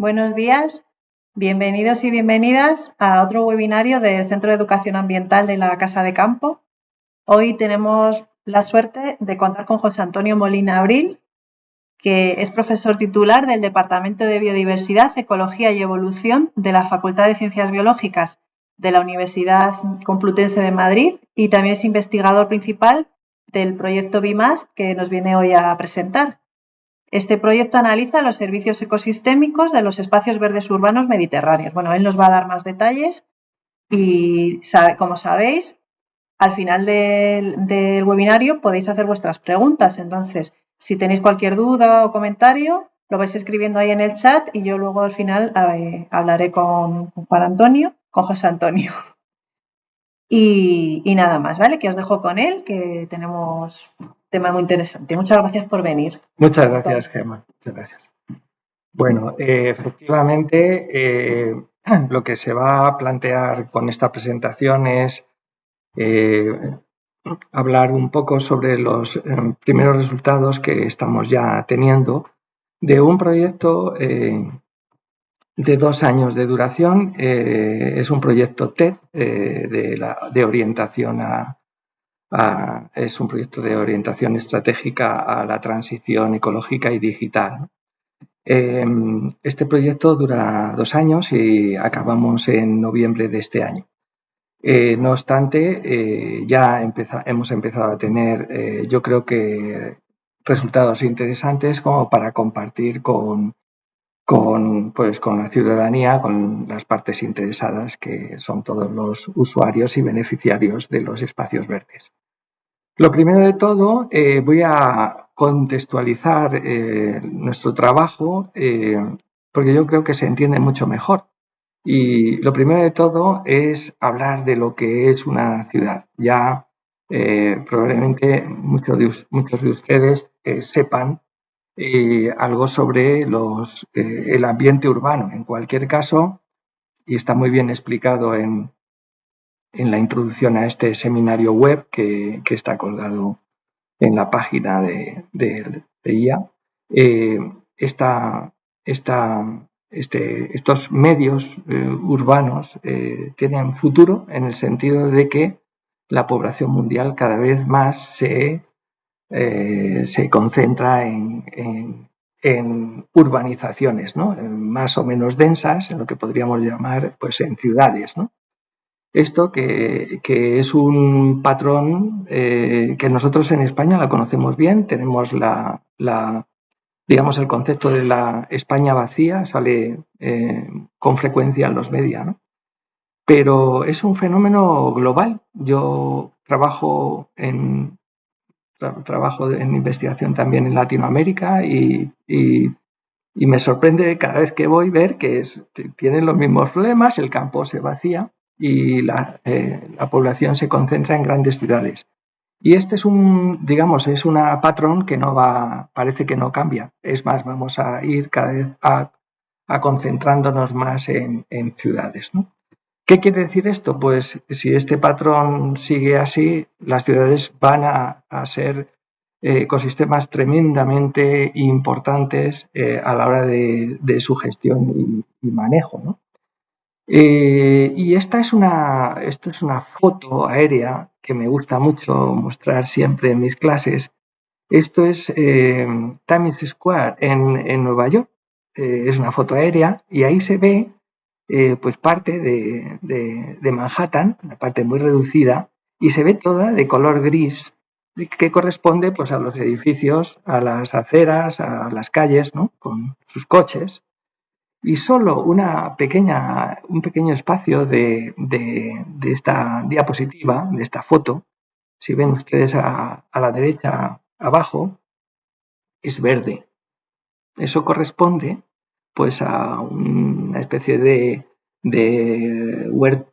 Buenos días, bienvenidos y bienvenidas a otro webinario del Centro de Educación Ambiental de la Casa de Campo. Hoy tenemos la suerte de contar con José Antonio Molina Abril, que es profesor titular del Departamento de Biodiversidad, Ecología y Evolución de la Facultad de Ciencias Biológicas de la Universidad Complutense de Madrid y también es investigador principal del proyecto BIMAST que nos viene hoy a presentar. Este proyecto analiza los servicios ecosistémicos de los espacios verdes urbanos mediterráneos. Bueno, él nos va a dar más detalles y, como sabéis, al final del webinario podéis hacer vuestras preguntas. Entonces, si tenéis cualquier duda o comentario, lo vais escribiendo ahí en el chat y yo luego al final hablaré con Juan Antonio, con José Antonio. Y nada más, ¿vale? Que os dejo con él, que tenemos un tema muy interesante. Muchas gracias por venir. Muchas gracias, Gemma. Muchas gracias. Bueno, efectivamente, lo que se va a plantear con esta presentación es hablar un poco sobre los primeros resultados que estamos ya teniendo de un proyecto de 2 años de duración. Es un proyecto TED de orientación es un proyecto de orientación estratégica a la transición ecológica y digital. Este proyecto dura 2 años y acabamos en noviembre de este año. No obstante, ya hemos empezado a tener, yo creo que resultados interesantes como para compartir con la ciudadanía, con las partes interesadas, que son todos los usuarios y beneficiarios de los espacios verdes. Lo primero de todo, voy a contextualizar nuestro trabajo porque yo creo que se entiende mucho mejor. Y lo primero de todo es hablar de lo que es una ciudad. Ya probablemente muchos de ustedes sepan algo sobre el ambiente urbano. En cualquier caso, y está muy bien explicado en la introducción a este seminario web que está colgado en la página de IA, estos medios urbanos tienen futuro en el sentido de que la población mundial cada vez más se concentra en urbanizaciones, ¿no? Más o menos densas, en lo que podríamos llamar pues, en ciudades, ¿no? Esto que es un patrón que nosotros en España la conocemos bien, tenemos digamos el concepto de la España vacía, sale con frecuencia en los medios, ¿no? Pero es un fenómeno global. Yo trabajo en investigación también en Latinoamérica y me sorprende cada vez que voy ver que tienen los mismos problemas, el campo se vacía y la población se concentra en grandes ciudades. Y este es es una patrón que parece que no cambia. Es más, vamos a ir cada vez a concentrándonos más en ciudades, ¿no? ¿Qué quiere decir esto? Pues si este patrón sigue así, las ciudades van a ser ecosistemas tremendamente importantes a la hora de su gestión y manejo, ¿no? Y esta es una foto aérea que me gusta mucho mostrar siempre en mis clases. Esto es Times Square en Nueva York. Es una foto aérea y ahí se ve pues parte de Manhattan, una parte muy reducida, y se ve toda de color gris, que corresponde pues, a los edificios, a las aceras, a las calles, ¿no? Con sus coches. Y solo un pequeño espacio de esta diapositiva, de esta foto, si ven ustedes a la derecha abajo, es verde. Eso corresponde pues a una especie de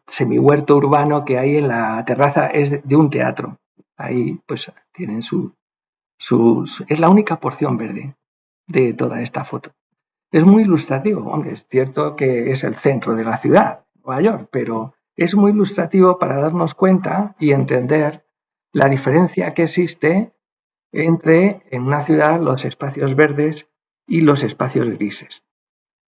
semi-huerto urbano que hay en la terraza, es de un teatro. Ahí pues tienen es la única porción verde de toda esta foto. Es muy ilustrativo, hombre, es cierto que es el centro de la ciudad, Nueva York, pero es muy ilustrativo para darnos cuenta y entender la diferencia que existe entre en una ciudad los espacios verdes y los espacios grises.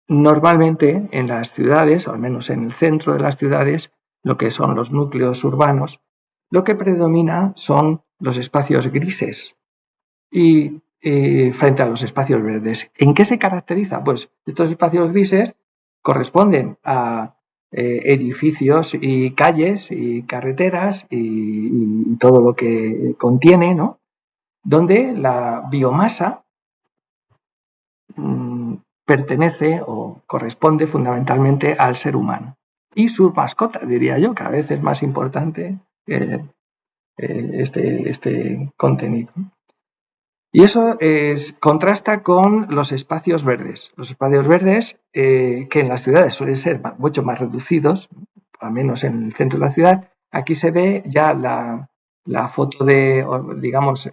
normalmente en las ciudades, o al menos en el centro de las ciudades, lo que son los núcleos urbanos, lo que predomina son los espacios grises y frente a los espacios verdes. ¿En qué se caracteriza? Pues estos espacios grises corresponden a edificios y calles y carreteras y todo lo que contiene, ¿no? Donde la biomasa pertenece o corresponde fundamentalmente al ser humano y sus mascotas, diría yo, cada vez es más importante este contenido. Y eso contrasta con los espacios verdes. Los espacios verdes, que en las ciudades suelen ser mucho más reducidos, al menos en el centro de la ciudad, aquí se ve ya la foto de, digamos,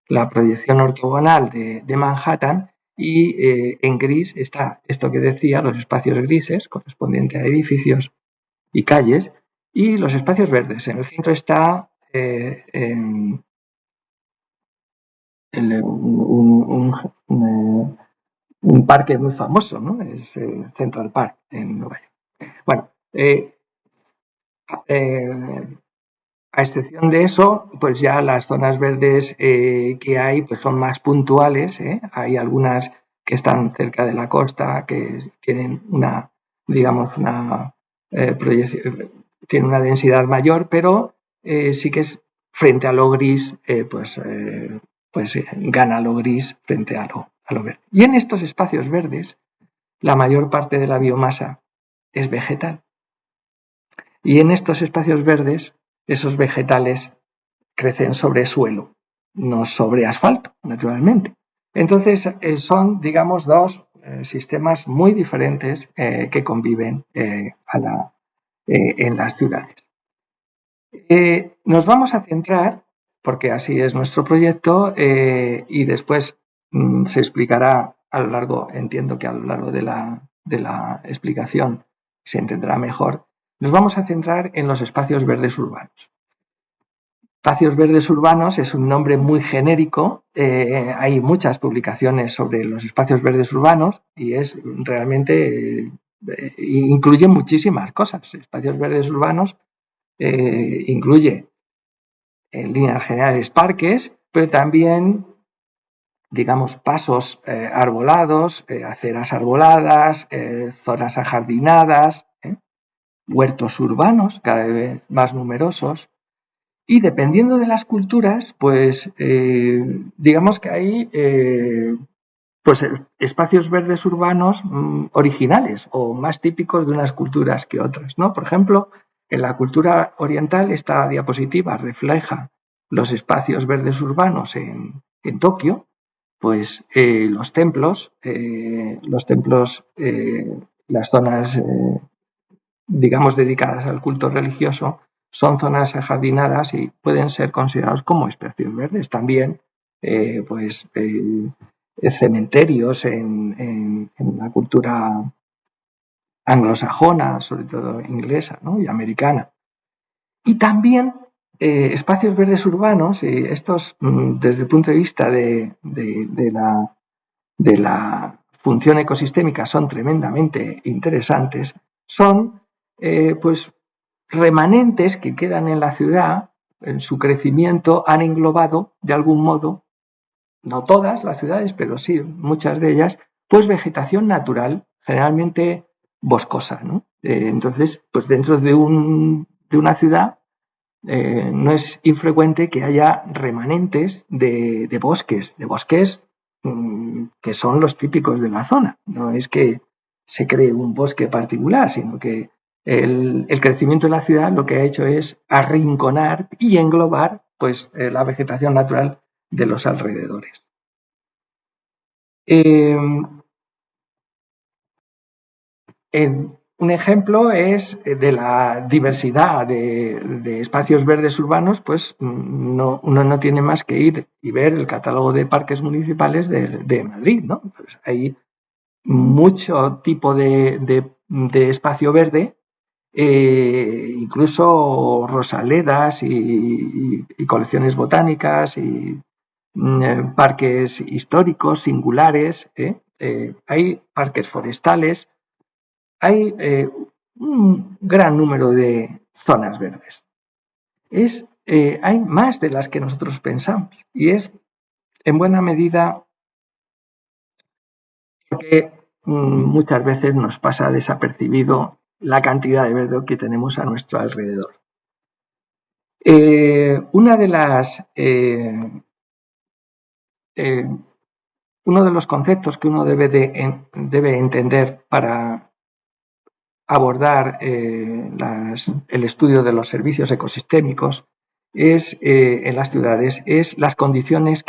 la proyección ortogonal de Manhattan y en gris está esto que decía, los espacios grises, correspondiente a edificios y calles, y los espacios verdes. En el centro está un parque muy famoso, ¿no? Es Central Park en Nueva York. Bueno, a excepción de eso, pues ya las zonas verdes que hay pues son más puntuales. Hay algunas que están cerca de la costa, que tienen una, digamos, una proyección, tienen una densidad mayor, pero sí que es frente a lo gris, pues gana lo gris frente a lo verde. Y en estos espacios verdes, la mayor parte de la biomasa es vegetal. Y en estos espacios verdes, esos vegetales crecen sobre suelo, no sobre asfalto, naturalmente. Entonces, son, digamos, dos sistemas muy diferentes que conviven en las ciudades. Nos vamos a centrar, porque así es nuestro proyecto, y después se explicará a lo largo, entiendo que a lo largo de la explicación se entenderá mejor. Nos vamos a centrar en los espacios verdes urbanos. Espacios verdes urbanos es un nombre muy genérico. Hay muchas publicaciones sobre los espacios verdes urbanos y es realmente incluye muchísimas cosas. Espacios verdes urbanos incluye en líneas generales parques, pero también, digamos, pasos arbolados, aceras arboladas, zonas ajardinadas, huertos urbanos cada vez más numerosos. Y dependiendo de las culturas, pues digamos que hay pues espacios verdes urbanos originales o más típicos de unas culturas que otras, ¿no? Por ejemplo, en la cultura oriental esta diapositiva refleja los espacios verdes urbanos en Tokio, pues los templos, las zonas, digamos, dedicadas al culto religioso, son zonas ajardinadas y pueden ser considerados como espacios verdes. También, cementerios en la cultura anglosajona, sobre todo inglesa, ¿no? Y americana. Y también espacios verdes urbanos, y estos desde el punto de vista de la función ecosistémica son tremendamente interesantes, son pues remanentes que quedan en la ciudad, en su crecimiento han englobado de algún modo, no todas las ciudades, pero sí muchas de ellas, pues vegetación natural, generalmente boscosa, ¿no? Entonces, pues dentro de una ciudad no es infrecuente que haya remanentes de bosques que son los típicos de la zona. No es que se cree un bosque particular, sino que el crecimiento de la ciudad lo que ha hecho es arrinconar y englobar pues la vegetación natural de los alrededores. Un ejemplo es de la diversidad de espacios verdes urbanos, pues uno no tiene más que ir y ver el catálogo de parques municipales de Madrid, ¿no? Pues hay mucho tipo de espacio verde, incluso rosaledas y colecciones botánicas y parques históricos singulares, hay parques forestales, hay un gran número de zonas verdes. Hay más de las que nosotros pensamos y es en buena medida porque muchas veces nos pasa desapercibido la cantidad de verde que tenemos a nuestro alrededor. Uno de los conceptos que uno debe entender para abordar el estudio de los servicios ecosistémicos en las ciudades es las condiciones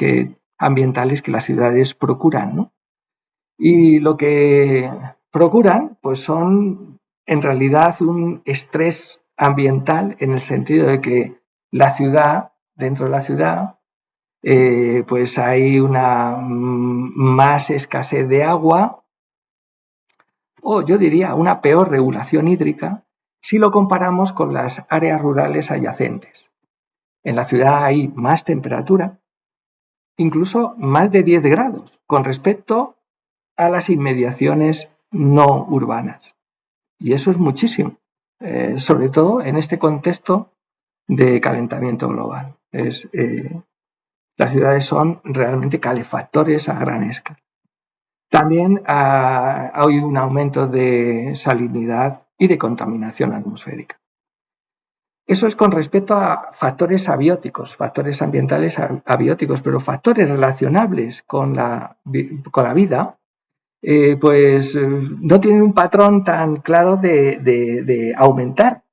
ambientales que las ciudades procuran, ¿no? Y lo que procuran pues son en realidad un estrés ambiental en el sentido de que dentro de la ciudad, pues hay una más escasez de agua, o yo diría una peor regulación hídrica si lo comparamos con las áreas rurales adyacentes. En la ciudad hay más temperatura, incluso más de 10 grados con respecto a las inmediaciones no urbanas. Y eso es muchísimo, sobre todo en este contexto de calentamiento global. Las ciudades son realmente calefactores a gran escala. También hay un aumento de salinidad y de contaminación atmosférica. Eso es con respecto a factores abióticos, factores ambientales abióticos, pero factores relacionables con la vida, pues no tienen un patrón tan claro de aumentar,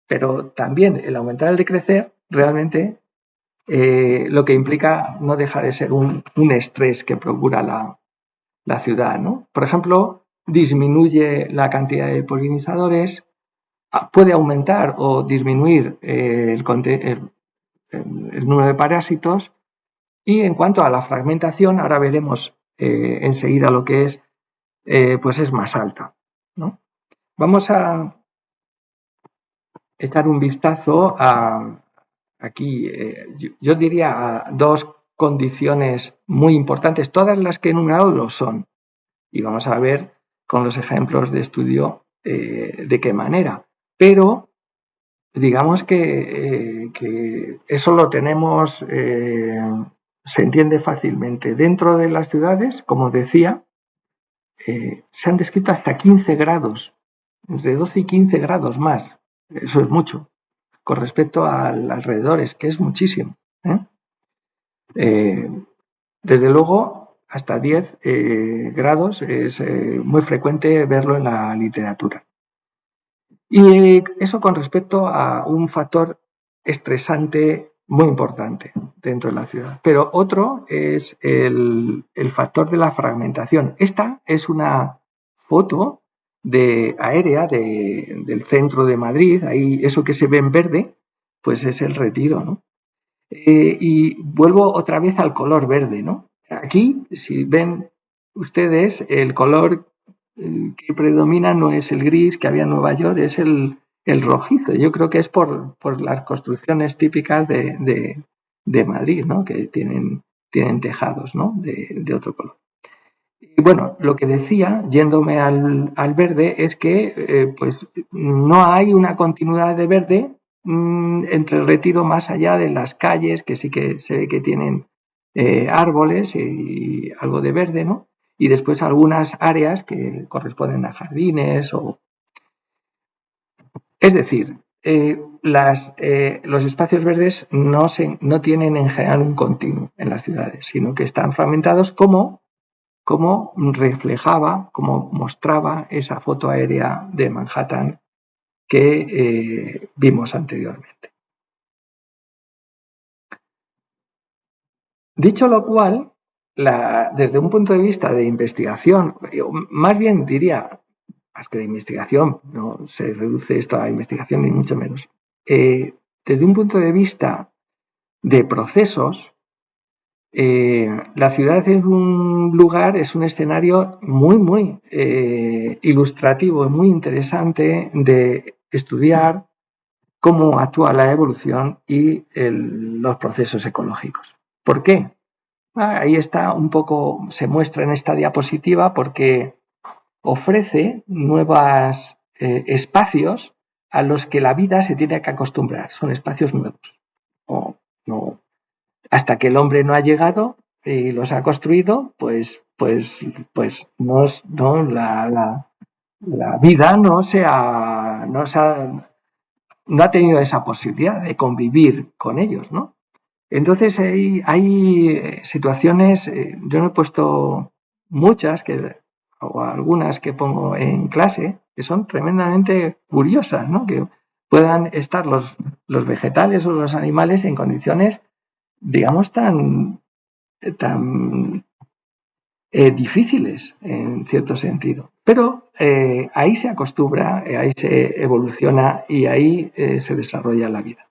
pero también el aumentar, el decrecer, realmente lo que implica no deja de ser un estrés que procura la ciudad, ¿no? Por ejemplo, disminuye la cantidad de polinizadores, puede aumentar o disminuir el número de parásitos, y en cuanto a la fragmentación, ahora veremos enseguida lo que es, pues es más alta, ¿no? Vamos a echar un vistazo aquí, yo diría a dos condiciones muy importantes, todas las que he enumerado lo son, y vamos a ver con los ejemplos de estudio de qué manera. Pero digamos que eso lo tenemos, se entiende fácilmente. Dentro de las ciudades, como decía, se han descrito hasta 15 grados, entre 12 y 15 grados más. Eso es mucho, con respecto al alrededores, que es muchísimo. Desde luego, hasta 10 grados es muy frecuente verlo en la literatura. Y eso con respecto a un factor estresante muy importante dentro de la ciudad. Pero otro es el factor de la fragmentación. Esta es una foto aérea del centro de Madrid. Ahí eso que se ve en verde, pues es el Retiro, ¿no? Y vuelvo otra vez al color verde, ¿no? Aquí, si ven ustedes, el color que predomina no es el gris que había en Nueva York, es el rojizo. Yo creo que es por las construcciones típicas de Madrid, ¿no? Que tienen tejados, ¿no? de otro color. Y bueno, lo que decía, yéndome al verde, es que pues no hay una continuidad de verde entre el Retiro más allá de las calles, que sí que se ve que tienen árboles y algo de verde, ¿no? Y después algunas áreas que corresponden a jardines Es decir, los espacios verdes no tienen en general un continuo en las ciudades, sino que están fragmentados como reflejaba, como mostraba esa foto aérea de Manhattan que vimos anteriormente. Dicho lo cual, desde un punto de vista de investigación, más bien diría, más que de investigación, no se reduce esto a investigación ni mucho menos, desde un punto de vista de procesos, la ciudad es un lugar, es un escenario muy, muy ilustrativo, muy interesante de estudiar cómo actúa la evolución y los procesos ecológicos. ¿Por qué? Ahí está un poco, se muestra en esta diapositiva porque ofrece nuevos espacios a los que la vida se tiene que acostumbrar. Son espacios nuevos. No, hasta que el hombre no ha llegado y los ha construido, pues no, la vida no ha tenido esa posibilidad de convivir con ellos, ¿no? Entonces hay situaciones, yo no he puesto muchas o algunas que pongo en clase, que son tremendamente curiosas, ¿no? Que puedan estar los vegetales o los animales en condiciones, digamos, tan difíciles en cierto sentido. Pero ahí se acostumbra, ahí se evoluciona y ahí se desarrolla la vida.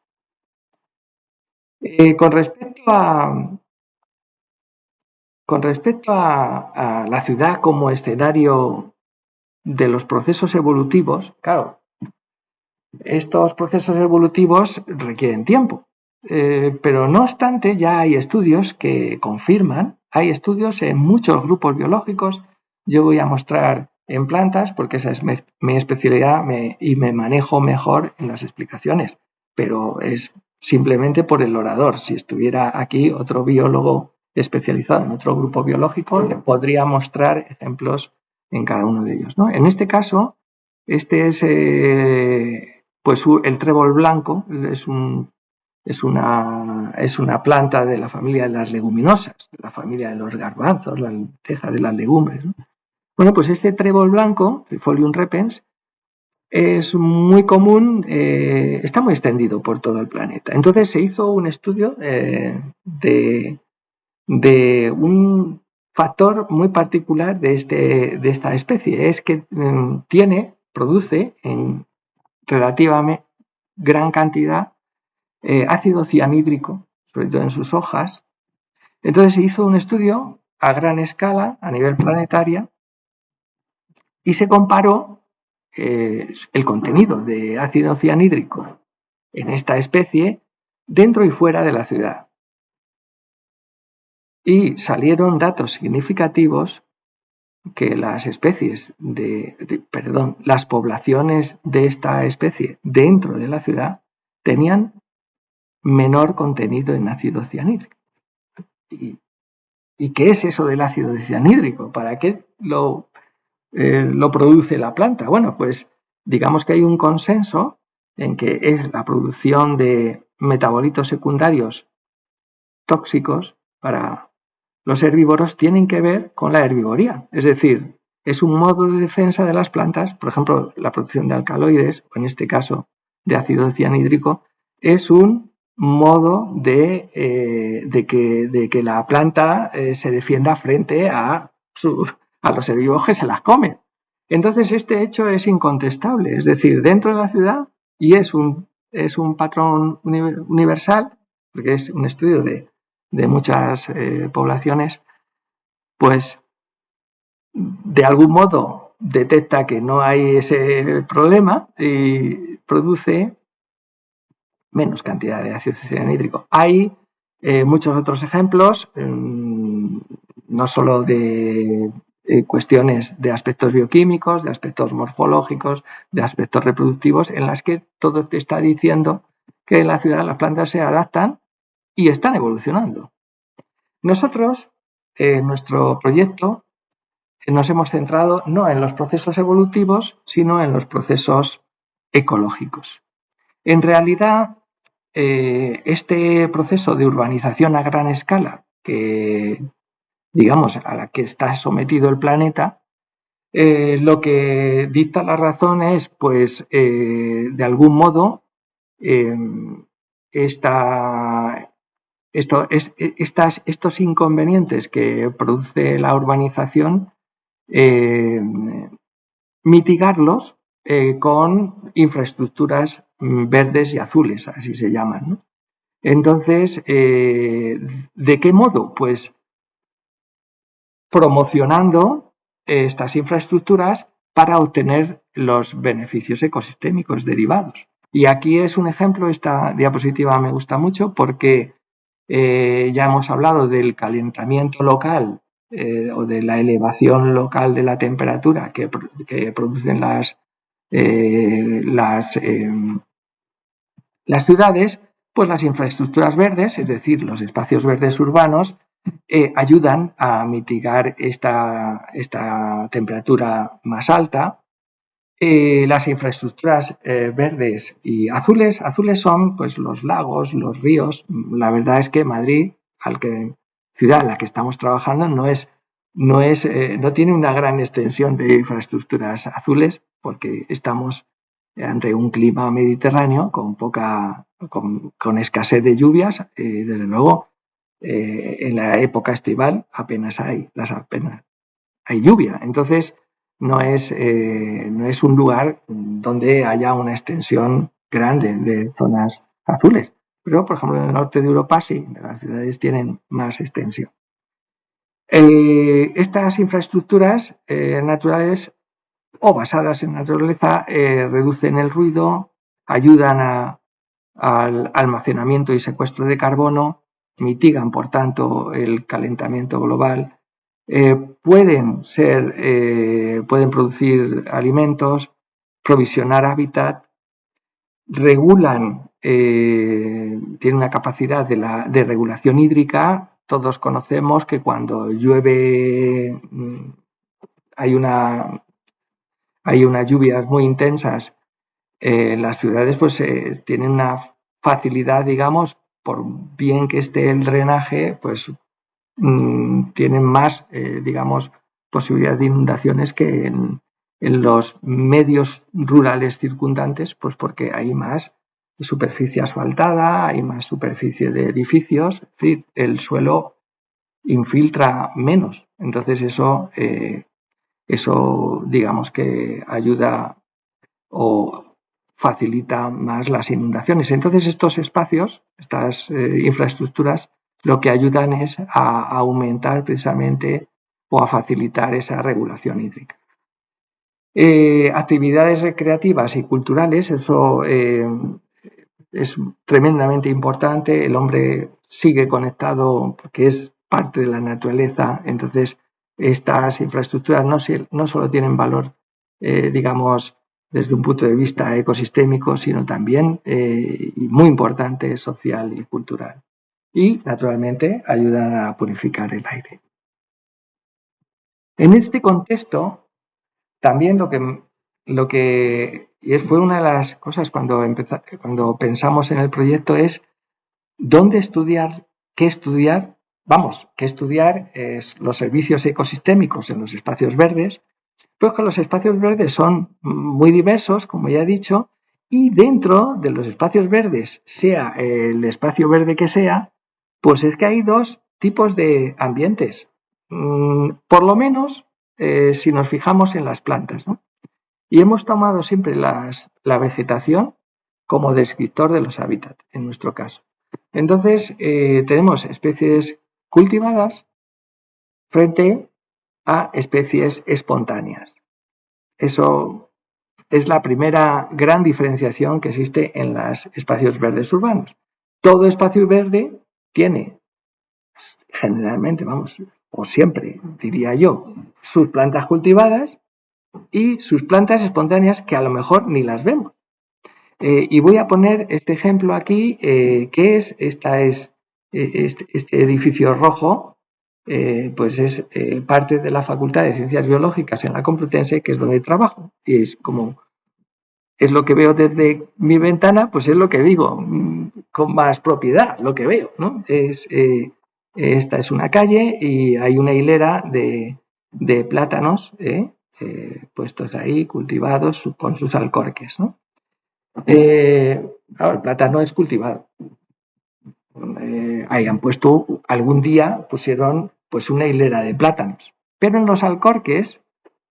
Con respecto a la ciudad como escenario de los procesos evolutivos, claro, estos procesos evolutivos requieren tiempo, pero no obstante ya hay estudios que confirman, hay estudios en muchos grupos biológicos, yo voy a mostrar en plantas porque esa es mi especialidad y me manejo mejor en las explicaciones, pero es simplemente por el orador. Si estuviera aquí otro biólogo especializado en otro grupo biológico, le podría mostrar ejemplos en cada uno de ellos, ¿no? En este caso, este es pues el trébol blanco, es una planta de la familia de las leguminosas, de la familia de los garbanzos, la lenteja, de las legumbres, ¿no? Bueno, pues este trébol blanco, Trifolium repens, es muy común, está muy extendido por todo el planeta. Entonces se hizo un estudio de un factor muy particular de esta especie, es que produce en relativamente gran cantidad ácido cianhídrico, sobre todo en sus hojas. Entonces se hizo un estudio a gran escala, a nivel planetaria, y se comparó el contenido de ácido cianhídrico en esta especie dentro y fuera de la ciudad. Y salieron datos significativos que las poblaciones de esta especie dentro de la ciudad tenían menor contenido en ácido cianhídrico. ¿Y qué es eso del ácido cianhídrico? ¿Para qué lo produce la planta? Bueno, pues digamos que hay un consenso en que es la producción de metabolitos secundarios tóxicos para los herbívoros, tienen que ver con la herbivoría. Es decir, es un modo de defensa de las plantas, por ejemplo, la producción de alcaloides, o en este caso de ácido cianhídrico, es un modo de que la planta se defienda frente a los herbívoros que se las comen. Entonces, este hecho es incontestable, es decir, dentro de la ciudad, y es un patrón universal, porque es un estudio de muchas poblaciones, pues de algún modo detecta que no hay ese problema y produce menos cantidad de ácido cianhídrico. Hay muchos otros ejemplos, no solo de cuestiones de aspectos bioquímicos, de aspectos morfológicos, de aspectos reproductivos, en las que todo te está diciendo que en la ciudad las plantas se adaptan y están evolucionando. Nosotros, en nuestro proyecto, nos hemos centrado no en los procesos evolutivos, sino en los procesos ecológicos. En realidad, este proceso de urbanización a gran escala, a la que está sometido el planeta, lo que dicta la razón es, pues, de algún modo, estos inconvenientes que produce la urbanización, mitigarlos con infraestructuras verdes y azules, así se llaman, ¿no? Entonces, ¿de qué modo? Pues promocionando estas infraestructuras para obtener los beneficios ecosistémicos derivados. Y aquí es un ejemplo, esta diapositiva me gusta mucho porque Ya hemos hablado del calentamiento local o de la elevación local de la temperatura que producen las ciudades. Pues las infraestructuras verdes, es decir, los espacios verdes urbanos, ayudan a mitigar esta temperatura más alta. Las infraestructuras verdes y azules son pues los lagos, los ríos. La verdad es que Madrid, ciudad en la que estamos trabajando, no tiene una gran extensión de infraestructuras azules, porque estamos ante un clima mediterráneo con escasez de lluvias. Desde luego, en la época estival apenas hay lluvia. Entonces, no es un lugar donde haya una extensión grande de zonas azules. Pero, por ejemplo, en el norte de Europa sí, las ciudades tienen más extensión. Estas infraestructuras naturales o basadas en naturaleza reducen el ruido, ayudan al almacenamiento y secuestro de carbono, mitigan, por tanto, el calentamiento global, pueden producir alimentos, provisionar hábitat, regulan, tienen una capacidad de regulación hídrica. Todos conocemos que cuando llueve hay unas lluvias muy intensas. Las ciudades pues tienen una facilidad, digamos, por bien que esté el drenaje, pues tienen más, digamos, posibilidad de inundaciones que en los medios rurales circundantes, pues porque hay más superficie asfaltada, hay más superficie de edificios, es decir, el suelo infiltra menos. Entonces eso digamos que ayuda o facilita más las inundaciones. Entonces estos espacios, estas infraestructuras, lo que ayudan es a aumentar precisamente o a facilitar esa regulación hídrica. Actividades recreativas y culturales, eso es tremendamente importante. El hombre sigue conectado porque es parte de la naturaleza. Entonces estas infraestructuras no solo tienen valor, digamos, desde un punto de vista ecosistémico, sino también, y muy importante, social y cultural. Y, naturalmente, ayudan a purificar el aire. En este contexto, también y fue una de las cosas cuando pensamos en el proyecto, es dónde estudiar, qué estudiar. Qué estudiar es los servicios ecosistémicos en los espacios verdes. Pues que los espacios verdes son muy diversos, como ya he dicho, y dentro de los espacios verdes, sea el espacio verde que sea, pues es que hay dos tipos de ambientes. Por lo menos, si nos fijamos en las plantas, ¿no? Y hemos tomado siempre la vegetación como descriptor de los hábitats, en nuestro caso. Entonces, tenemos especies cultivadas frente a especies espontáneas. Eso es la primera gran diferenciación que existe en los espacios verdes urbanos. Todo espacio verde tiene, generalmente, o siempre, diría yo, sus plantas cultivadas y sus plantas espontáneas que a lo mejor ni las vemos. Y voy a poner este ejemplo aquí, que es este edificio rojo. Pues es parte de la Facultad de Ciencias Biológicas en la Complutense, que es donde trabajo. Y es lo que veo desde mi ventana, pues es lo que digo, con más propiedad, lo que veo, ¿no? Esta es una calle y hay una hilera de plátanos puestos ahí, cultivados con sus alcorques, ¿no? Claro, el plátano es cultivado. Algún día pusieron pues una hilera de plátanos. Pero en los alcorques,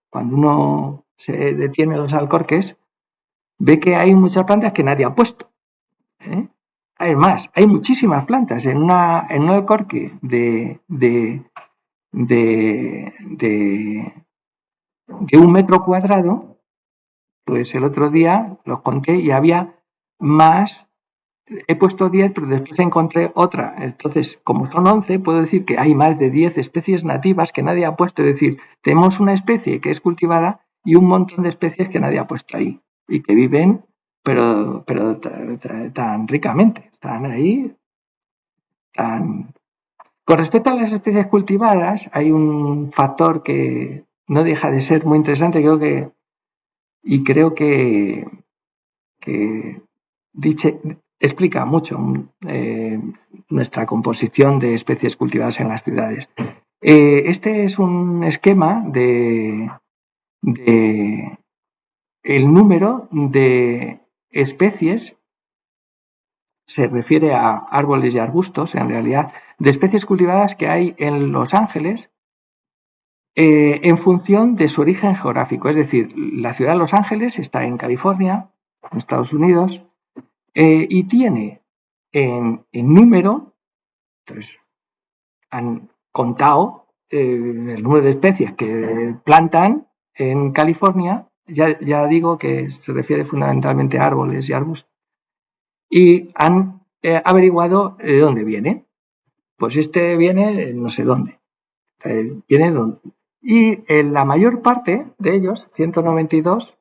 cuando uno se detiene en los alcorques, ve que hay muchas plantas que nadie ha puesto. Además, hay muchísimas plantas en un alcorque de 1 metro cuadrado. Pues el otro día los conté y había más he puesto 10, pero después encontré otra. Entonces, como son 11, puedo decir que hay más de 10 especies nativas que nadie ha puesto. Es decir, tenemos una especie que es cultivada y un montón de especies que nadie ha puesto ahí y que viven, pero tan ricamente. Están ahí, tan... Con respecto a las especies cultivadas, hay un factor que no deja de ser muy interesante, creo que explica mucho nuestra composición de especies cultivadas en las ciudades. Este es un esquema de el número de especies, se refiere a árboles y arbustos, en realidad, de especies cultivadas que hay en Los Ángeles en función de su origen geográfico. Es decir, la ciudad de Los Ángeles está en California, en Estados Unidos, y tiene en número, entonces han contado el número de especies que plantan en California, ya digo que se refiere fundamentalmente a árboles y arbustos, y han averiguado de dónde viene. Pues este viene de no sé dónde, viene de dónde. Y la mayor parte de ellos, 192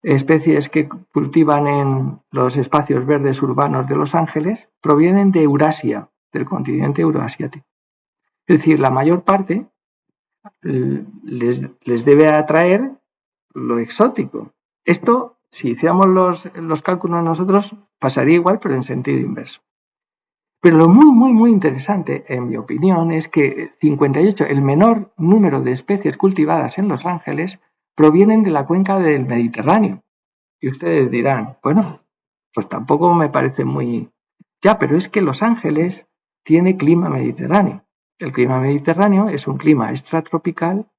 especies que cultivan en los espacios verdes urbanos de Los Ángeles, provienen de Eurasia, del continente euroasiático. Es decir, la mayor parte les debe atraer lo exótico. Esto, si hiciéramos los cálculos nosotros, pasaría igual, pero en sentido inverso. Pero lo muy interesante, en mi opinión, es que 58, el menor número de especies cultivadas en Los Ángeles, provienen de la cuenca del Mediterráneo. Y ustedes dirán, bueno, pues tampoco me parece muy... Ya, pero es que Los Ángeles tiene clima mediterráneo. El clima mediterráneo es un clima extratropical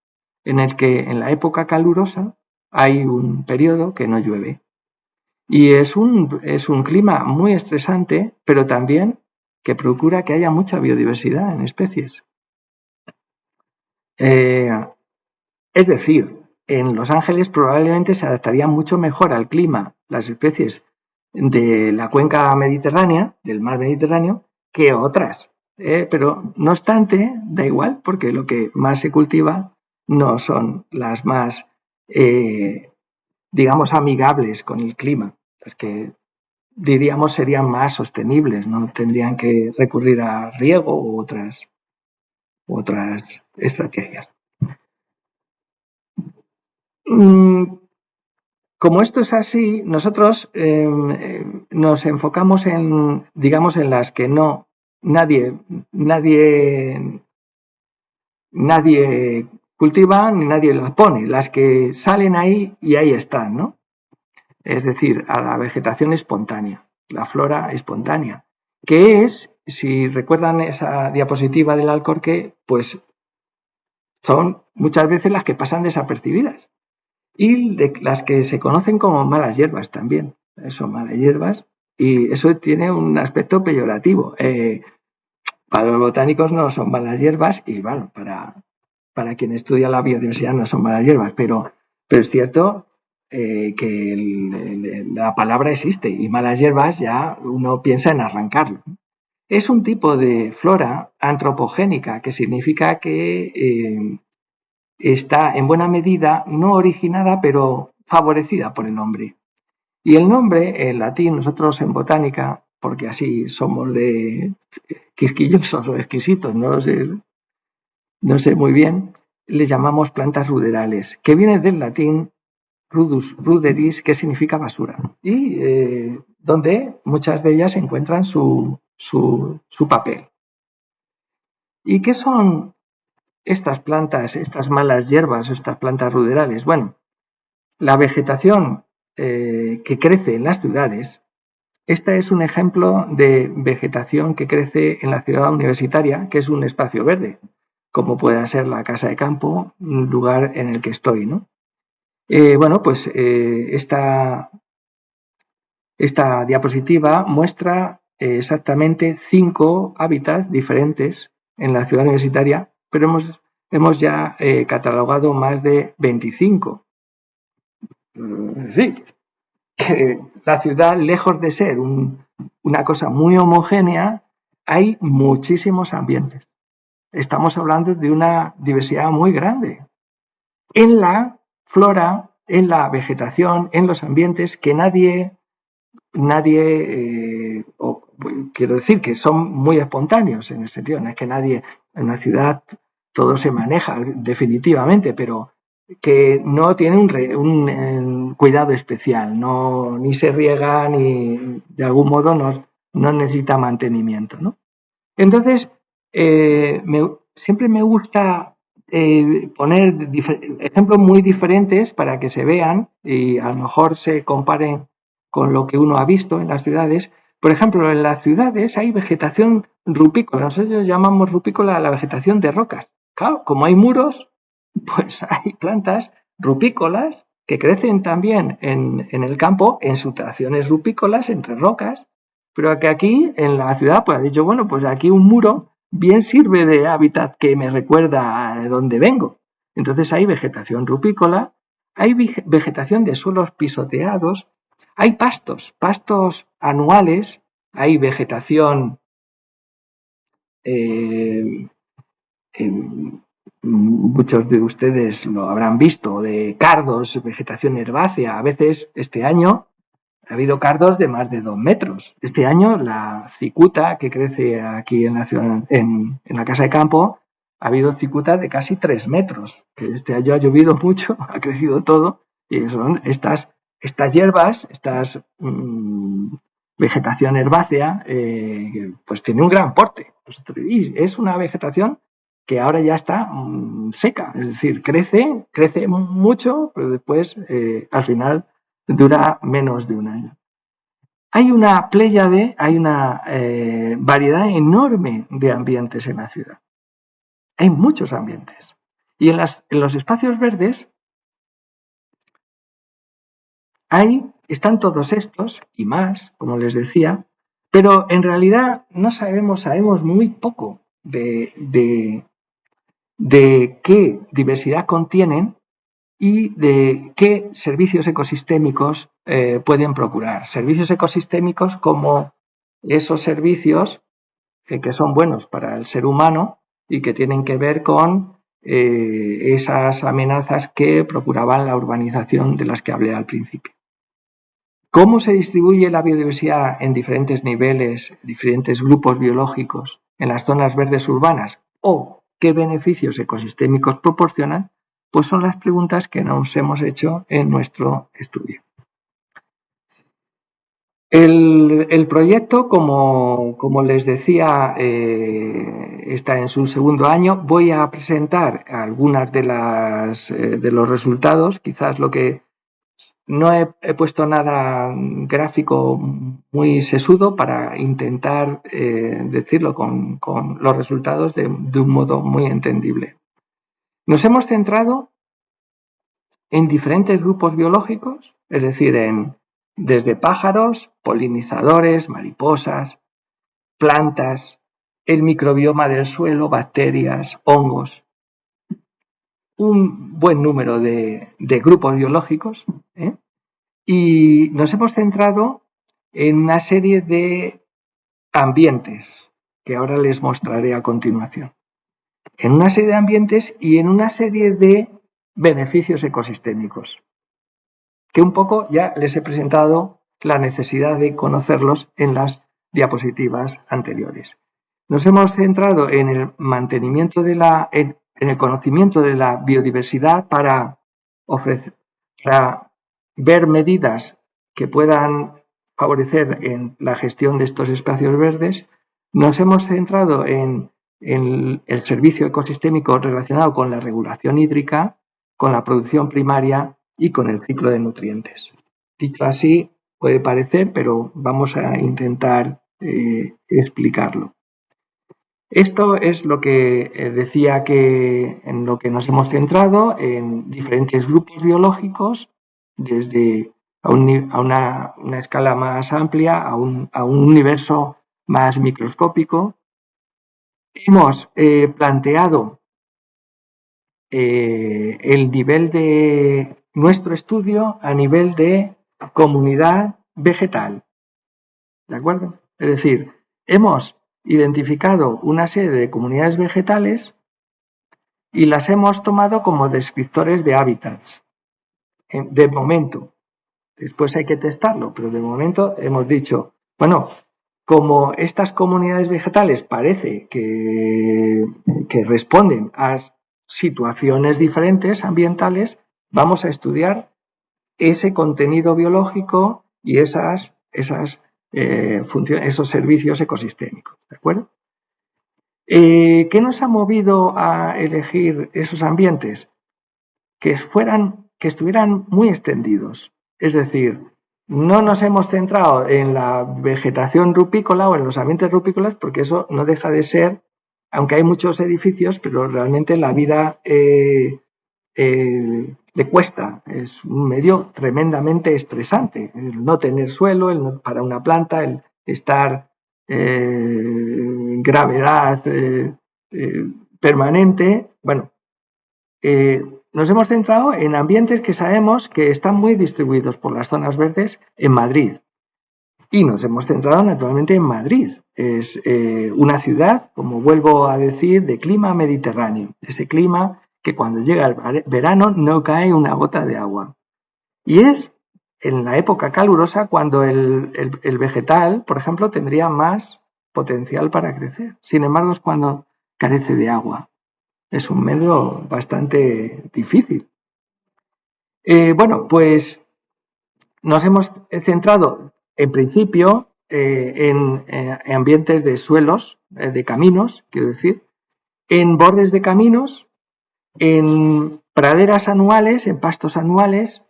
en el que en la época calurosa hay un periodo que no llueve. Y es un clima muy estresante, pero también que procura que haya mucha biodiversidad en especies. Es decir, en Los Ángeles probablemente se adaptarían mucho mejor al clima las especies de la cuenca mediterránea, del mar Mediterráneo, que otras. Pero no obstante, da igual, porque lo que más se cultiva no son las más, digamos, amigables con el clima, las que diríamos serían más sostenibles, no tendrían que recurrir a riego u otras estrategias. Como esto es así, nosotros nos enfocamos en, digamos, en las que no nadie cultiva ni nadie las pone, las que salen ahí y ahí están, ¿no? Es decir, a la vegetación espontánea, la flora espontánea, que es, si recuerdan esa diapositiva del Alcorque, pues son muchas veces las que pasan desapercibidas. Y de las que se conocen como malas hierbas también. Son malas hierbas y eso tiene un aspecto peyorativo. Para los botánicos no son malas hierbas y bueno, para quien estudia la biodiversidad no son malas hierbas, pero es cierto que la palabra existe y malas hierbas ya uno piensa en arrancarlo. Es un tipo de flora antropogénica, que significa que está en buena medida no originada, pero favorecida por el hombre. Y el nombre, en latín, nosotros en botánica, porque así somos de quisquillosos o exquisitos, no sé muy bien, le llamamos plantas ruderales, que viene del latín rudus ruderis, que significa basura, y donde muchas de ellas encuentran su papel. ¿Y qué son estas plantas, estas malas hierbas, estas plantas ruderales? Bueno, la vegetación que crece en las ciudades, esta es un ejemplo de vegetación que crece en la ciudad universitaria, que es un espacio verde, como pueda ser la casa de campo, un lugar en el que estoy, ¿no? Bueno, pues esta diapositiva muestra exactamente 5 hábitats diferentes en la ciudad universitaria, pero hemos ya catalogado más de 25. Es decir, que la ciudad, lejos de ser un una cosa muy homogénea, hay muchísimos ambientes. Estamos hablando de una diversidad muy grande en la flora, en la vegetación, en los ambientes que nadie quiero decir que son muy espontáneos en el sentido, no es que nadie en una ciudad todo se maneja definitivamente, pero que no tiene un cuidado especial, no, ni se riega ni de algún modo no necesita mantenimiento, ¿no? Entonces, siempre me gusta poner ejemplos muy diferentes para que se vean y a lo mejor se comparen con lo que uno ha visto en las ciudades. Por ejemplo, en las ciudades hay vegetación rupícola. Nosotros llamamos rupícola a la vegetación de rocas. Claro, como hay muros, pues hay plantas rupícolas que crecen también en el campo en situaciones rupícolas entre rocas, pero que aquí en la ciudad pues ha dicho, bueno, pues aquí un muro bien sirve de hábitat que me recuerda a donde vengo. Entonces hay vegetación rupícola, hay vegetación de suelos pisoteados, hay pastos anuales, hay vegetación muchos de ustedes lo habrán visto, de cardos, vegetación herbácea. A veces este año ha habido cardos de más de 2 metros. Este año la cicuta que crece aquí en la casa de campo, ha habido cicuta de casi 3 metros. Este año ha llovido mucho, ha crecido todo, y son estas hierbas, estas vegetación herbácea, pues tiene un gran porte. Y es una vegetación que ahora ya está seca, es decir, crece mucho, pero después al final dura menos de un año. Hay una pléyade, hay una variedad enorme de ambientes en la ciudad. Hay muchos ambientes. Y en los espacios verdes están todos estos y más, como les decía, pero en realidad no sabemos muy poco de qué diversidad contienen y de qué servicios ecosistémicos pueden procurar. Servicios ecosistémicos como esos servicios que son buenos para el ser humano y que tienen que ver con esas amenazas que procuraban la urbanización de las que hablé al principio. ¿Cómo se distribuye la biodiversidad en diferentes niveles, diferentes grupos biológicos en las zonas verdes urbanas? ¿O qué beneficios ecosistémicos proporcionan? Pues son las preguntas que nos hemos hecho en nuestro estudio. El proyecto, como les decía, está en su segundo año. Voy a presentar algunas de los resultados. Quizás lo que no he puesto nada gráfico muy sesudo para intentar decirlo con los resultados de un modo muy entendible. Nos hemos centrado en diferentes grupos biológicos, es decir, desde pájaros, polinizadores, mariposas, plantas, el microbioma del suelo, bacterias, hongos, un buen número de grupos biológicos, y nos hemos centrado en una serie de ambientes que ahora les mostraré a continuación. En una serie de ambientes y en una serie de beneficios ecosistémicos, que un poco ya les he presentado la necesidad de conocerlos en las diapositivas anteriores. Nos hemos centrado en el mantenimiento en el conocimiento de la biodiversidad para ver medidas que puedan favorecer en la gestión de estos espacios verdes. Nos hemos centrado en el servicio ecosistémico relacionado con la regulación hídrica, con la producción primaria y con el ciclo de nutrientes. Dicho así, puede parecer, pero vamos a intentar explicarlo. Esto es lo que decía que en lo que nos hemos centrado en diferentes grupos biológicos, desde a una escala más amplia, a un universo más microscópico. Hemos planteado el nivel de nuestro estudio a nivel de comunidad vegetal. ¿De acuerdo? Es decir, hemos identificado una serie de comunidades vegetales y las hemos tomado como descriptores de hábitats. De momento. Después hay que testarlo, pero de momento hemos dicho, bueno, como estas comunidades vegetales parece que responden a situaciones diferentes ambientales, vamos a estudiar ese contenido biológico y esas funciones, esos servicios ecosistémicos, ¿de acuerdo? ¿Qué nos ha movido a elegir esos ambientes? Que estuvieran muy extendidos. Es decir, no nos hemos centrado en la vegetación rupícola o en los ambientes rupícolas, porque eso no deja de ser, aunque hay muchos edificios, pero realmente la vida le cuesta. Es un medio tremendamente estresante. El no tener suelo, para una planta, el estar en gravedad permanente. Bueno, nos hemos centrado en ambientes que sabemos que están muy distribuidos por las zonas verdes en Madrid. Y nos hemos centrado naturalmente en Madrid. Es una ciudad, como vuelvo a decir, de clima mediterráneo. Ese clima que cuando llega el verano no cae una gota de agua. Y es en la época calurosa cuando el vegetal, por ejemplo, tendría más potencial para crecer. Sin embargo, es cuando carece de agua. Es un medio bastante difícil. Bueno, pues nos hemos centrado en principio en ambientes de suelos, de caminos, quiero decir, en bordes de caminos, en praderas anuales, en pastos anuales.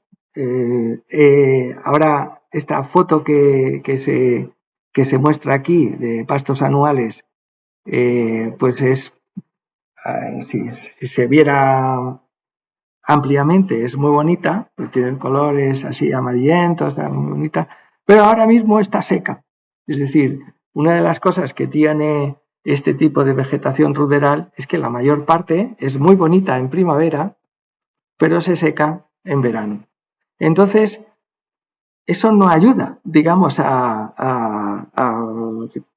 Ahora esta foto que se muestra aquí de pastos anuales, pues es, si se viera ampliamente, es muy bonita, tiene colores así amarillentos, está muy bonita, pero ahora mismo está seca. Es decir, una de las cosas que tiene este tipo de vegetación ruderal es que la mayor parte es muy bonita en primavera, pero se seca en verano. Entonces, eso no ayuda, digamos,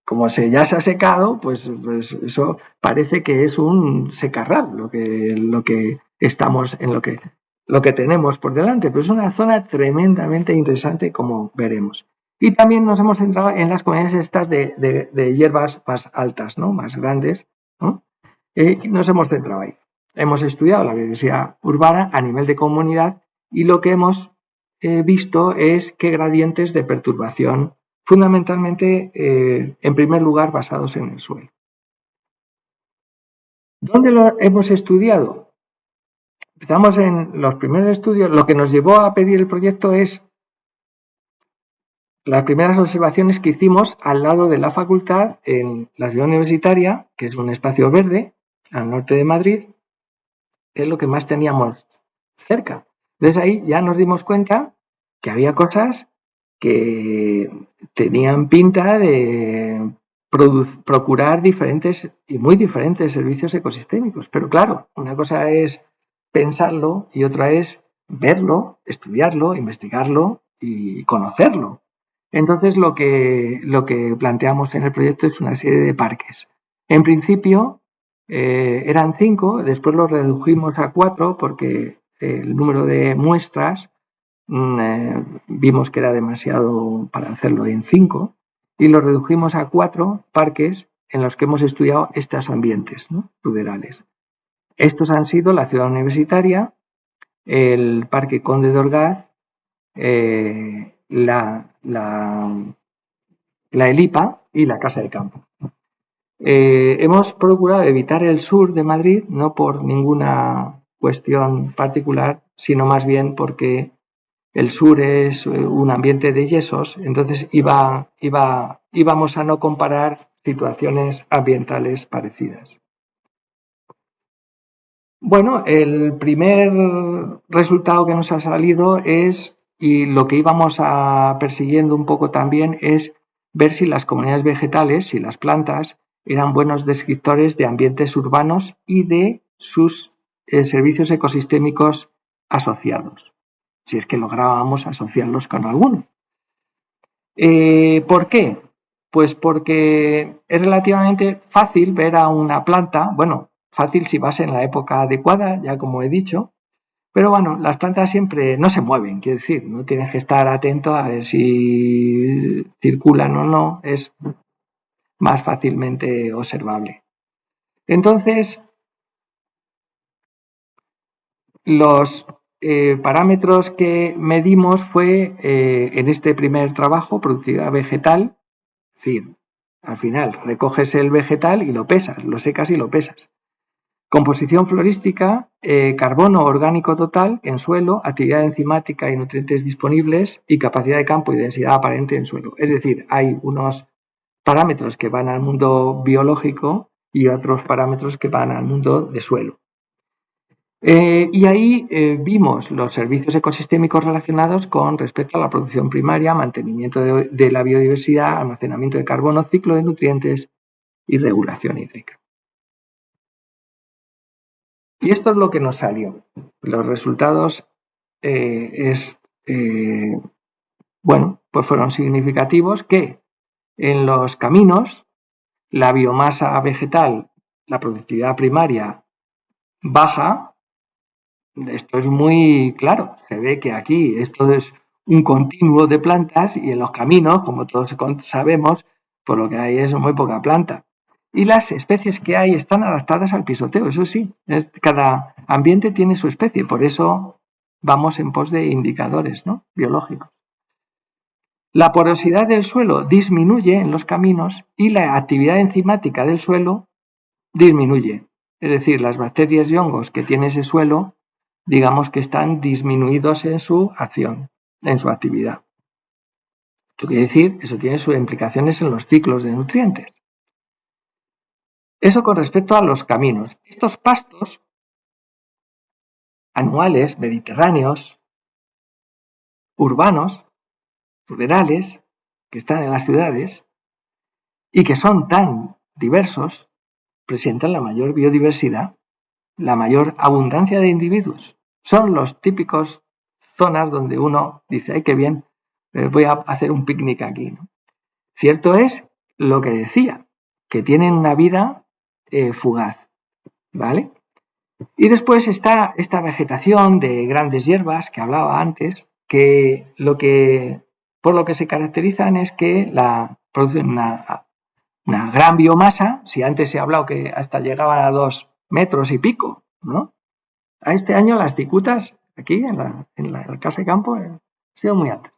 como ya se ha secado, pues eso parece que es un secarral lo que estamos en lo que tenemos por delante, pero es una zona tremendamente interesante, como veremos. Y también nos hemos centrado en las comunidades estas de hierbas más altas, ¿no? Más grandes, ¿no? Nos hemos centrado ahí. Hemos estudiado la biodiversidad urbana a nivel de comunidad y lo que hemos visto es qué gradientes de perturbación, fundamentalmente, en primer lugar, basados en el suelo. ¿Dónde lo hemos estudiado? Estamos en los primeros estudios. Lo que nos llevó a pedir el proyecto es las primeras observaciones que hicimos al lado de la facultad en la ciudad universitaria, que es un espacio verde al norte de Madrid, que es lo que más teníamos cerca. Entonces ahí ya nos dimos cuenta que había cosas que tenían pinta de procurar diferentes y muy diferentes servicios ecosistémicos. Pero claro, una cosa es pensarlo y otra es verlo, estudiarlo, investigarlo y conocerlo. Entonces lo que planteamos en el proyecto es una serie de parques. En principio eran 5, después lo redujimos a 4 porque el número de muestras vimos que era demasiado para hacerlo en 5 y lo redujimos a 4 parques en los que hemos estudiado estos ambientes, ¿no? Ruderales. Estos han sido la ciudad universitaria, el Parque Conde de Orgaz, la ELIPA y la Casa de Campo. Hemos procurado evitar el sur de Madrid, no por ninguna cuestión particular, sino más bien porque el sur es un ambiente de yesos, entonces íbamos a no comparar situaciones ambientales parecidas. Bueno, el primer resultado que nos ha salido es, y lo que íbamos persiguiendo un poco también, es ver si las comunidades vegetales, si las plantas, eran buenos descriptores de ambientes urbanos y de sus servicios ecosistémicos asociados, si es que lográbamos asociarlos con alguno. ¿Por qué? Pues porque es relativamente fácil ver a una planta, bueno, fácil si vas en la época adecuada, ya como he dicho, pero bueno, las plantas siempre no se mueven, quiero decir, no tienes que estar atento a ver si circulan o no, es más fácilmente observable. Entonces, los parámetros que medimos fue en este primer trabajo, productividad vegetal, es decir, al final recoges el vegetal y lo pesas, lo secas y lo pesas. Composición florística, carbono orgánico total en suelo, actividad enzimática y nutrientes disponibles y capacidad de campo y densidad aparente en suelo. Es decir, hay unos parámetros que van al mundo biológico y otros parámetros que van al mundo de suelo. Y ahí vimos los servicios ecosistémicos relacionados con respecto a la producción primaria, mantenimiento de la biodiversidad, almacenamiento de carbono, ciclo de nutrientes y regulación hídrica. Y esto es lo que nos salió. Los resultados bueno, pues fueron significativos que en los caminos la biomasa vegetal, la productividad primaria baja. Esto es muy claro, se ve que aquí esto es un continuo de plantas y en los caminos, como todos sabemos, por lo que hay es muy poca planta. Y las especies que hay están adaptadas al pisoteo, eso sí, cada ambiente tiene su especie, por eso vamos en pos de indicadores, ¿no?, biológicos. La porosidad del suelo disminuye en los caminos y la actividad enzimática del suelo disminuye. Es decir, las bacterias y hongos que tiene ese suelo, digamos que están disminuidos en su acción, en su actividad. Esto quiere decir, eso tiene sus implicaciones en los ciclos de nutrientes. Eso con respecto a los caminos. Estos pastos anuales, mediterráneos, urbanos, rurales, que están en las ciudades y que son tan diversos, presentan la mayor biodiversidad, la mayor abundancia de individuos. Son los típicos zonas donde uno dice, ¡ay, qué bien! Voy a hacer un picnic aquí, ¿no? Cierto es lo que decía, que tienen una vida fugaz, ¿vale? Y después está esta vegetación de grandes hierbas que hablaba antes, que por lo que se caracterizan es que producen una gran biomasa. Si antes se ha hablado que hasta llegaban a 2 metros y pico, ¿no? A este año las cicutas aquí en la casa de campo han sido muy altas.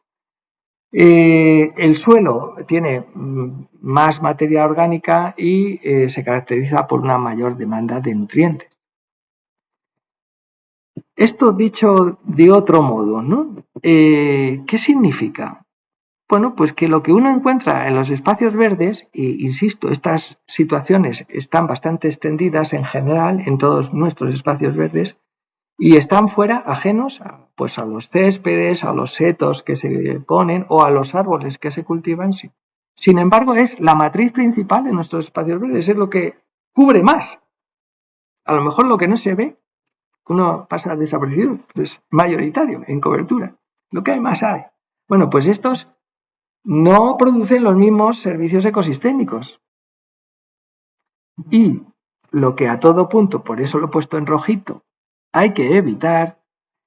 El suelo tiene más materia orgánica y se caracteriza por una mayor demanda de nutrientes. Esto dicho de otro modo, ¿no? ¿Qué significa? Bueno, pues que lo que uno encuentra en los espacios verdes, y insisto, estas situaciones están bastante extendidas en general en todos nuestros espacios verdes, y están fuera ajenos pues a los céspedes, a los setos que se ponen o a los árboles que se cultivan. Sin embargo, es la matriz principal de nuestros espacios verdes, es lo que cubre más. A lo mejor lo que no se ve, uno pasa desapercibido, es mayoritario en cobertura. Lo que hay más hay. Bueno, pues estos no producen los mismos servicios ecosistémicos. Y lo que a todo punto, por eso lo he puesto en rojito, hay que evitar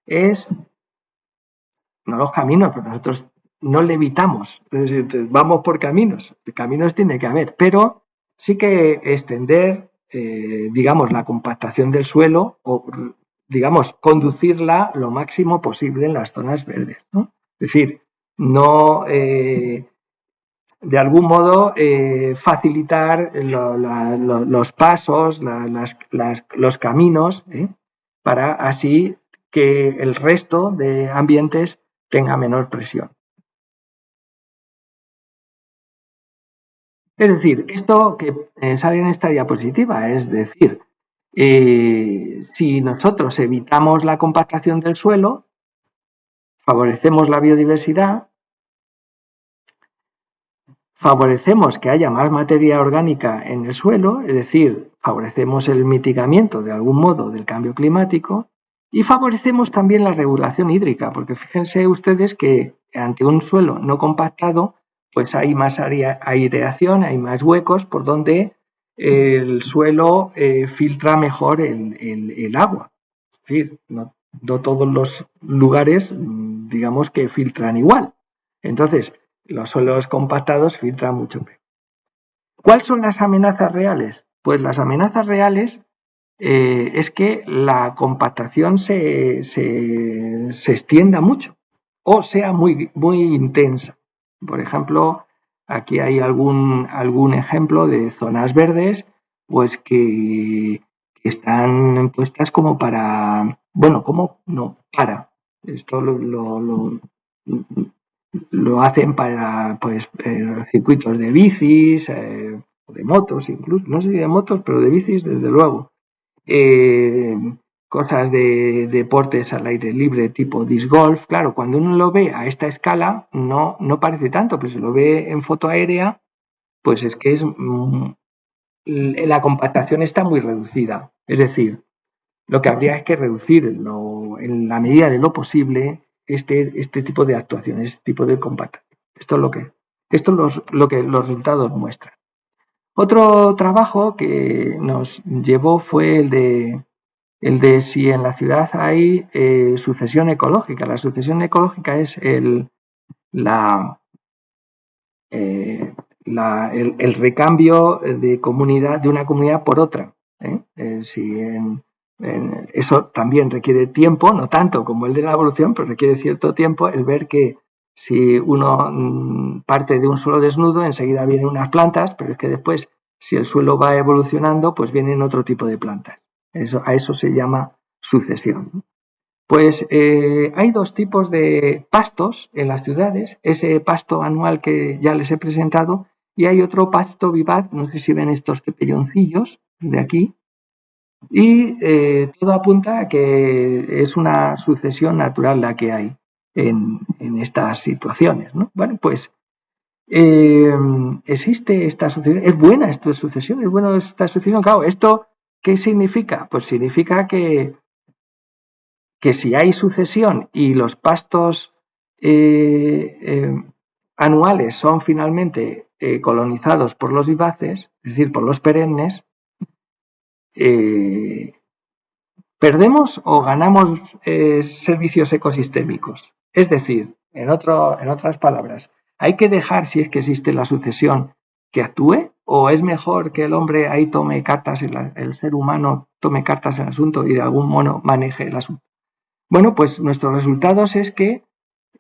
es, no los caminos, pero nosotros no levitamos, es decir, vamos por caminos tiene que haber, pero sí que extender, digamos, la compactación del suelo o, digamos, conducirla lo máximo posible en las zonas verdes, ¿no? Es decir, no, de algún modo, facilitar los pasos, los caminos, para así que el resto de ambientes tenga menor presión. Es decir, esto que sale en esta diapositiva, es decir, si nosotros evitamos la compactación del suelo, favorecemos la biodiversidad, favorecemos que haya más materia orgánica en el suelo, es decir, favorecemos el mitigamiento de algún modo del cambio climático y favorecemos también la regulación hídrica, porque fíjense ustedes que ante un suelo no compactado pues hay más aireación, hay más huecos por donde el suelo filtra mejor el agua. Es decir, no todos los lugares, digamos que filtran igual. Entonces, los suelos compactados filtran mucho peor. ¿Cuáles son las amenazas reales? Pues las amenazas reales es que la compactación se extienda mucho o sea muy, muy intensa. Por ejemplo, aquí hay algún ejemplo de zonas verdes, pues que están puestas como para, bueno, como no, para. Esto lo hacen para pues circuitos de bicis, de motos incluso, no sé si de motos, pero de bicis desde luego. Cosas de deportes al aire libre tipo disc golf, claro, cuando uno lo ve a esta escala no parece tanto, pero si lo ve en foto aérea, pues es que la compactación está muy reducida. Es decir, lo que habría es que reducir en la medida de lo posible este tipo de actuaciones, este tipo de compactación. Esto es lo que los resultados muestran. Otro trabajo que nos llevó fue el de si en la ciudad hay sucesión ecológica. La sucesión ecológica es el recambio de una comunidad por otra. Eso también requiere tiempo, no tanto como el de la evolución, pero requiere cierto tiempo el ver que si uno parte de un suelo desnudo, enseguida vienen unas plantas, pero es que después, si el suelo va evolucionando, pues vienen otro tipo de plantas. A eso se llama sucesión. Pues hay dos tipos de pastos en las ciudades, ese pasto anual que ya les he presentado, y hay otro pasto vivaz, no sé si ven estos cepelloncillos de aquí, y todo apunta a que es una sucesión natural la que hay en estas situaciones, ¿no? Bueno, pues existe esta sucesión, es buena esta sucesión, es buena esta sucesión. Claro, ¿esto qué significa? Pues significa que si hay sucesión y los pastos anuales son finalmente colonizados por los vivaces, es decir, por los perennes, ¿perdemos o ganamos servicios ecosistémicos? Es decir, en otras palabras, ¿hay que dejar, si es que existe la sucesión, que actúe? ¿O es mejor que el hombre ahí tome cartas, el ser humano tome cartas en el asunto y de algún modo maneje el asunto? Bueno, pues nuestros resultados es que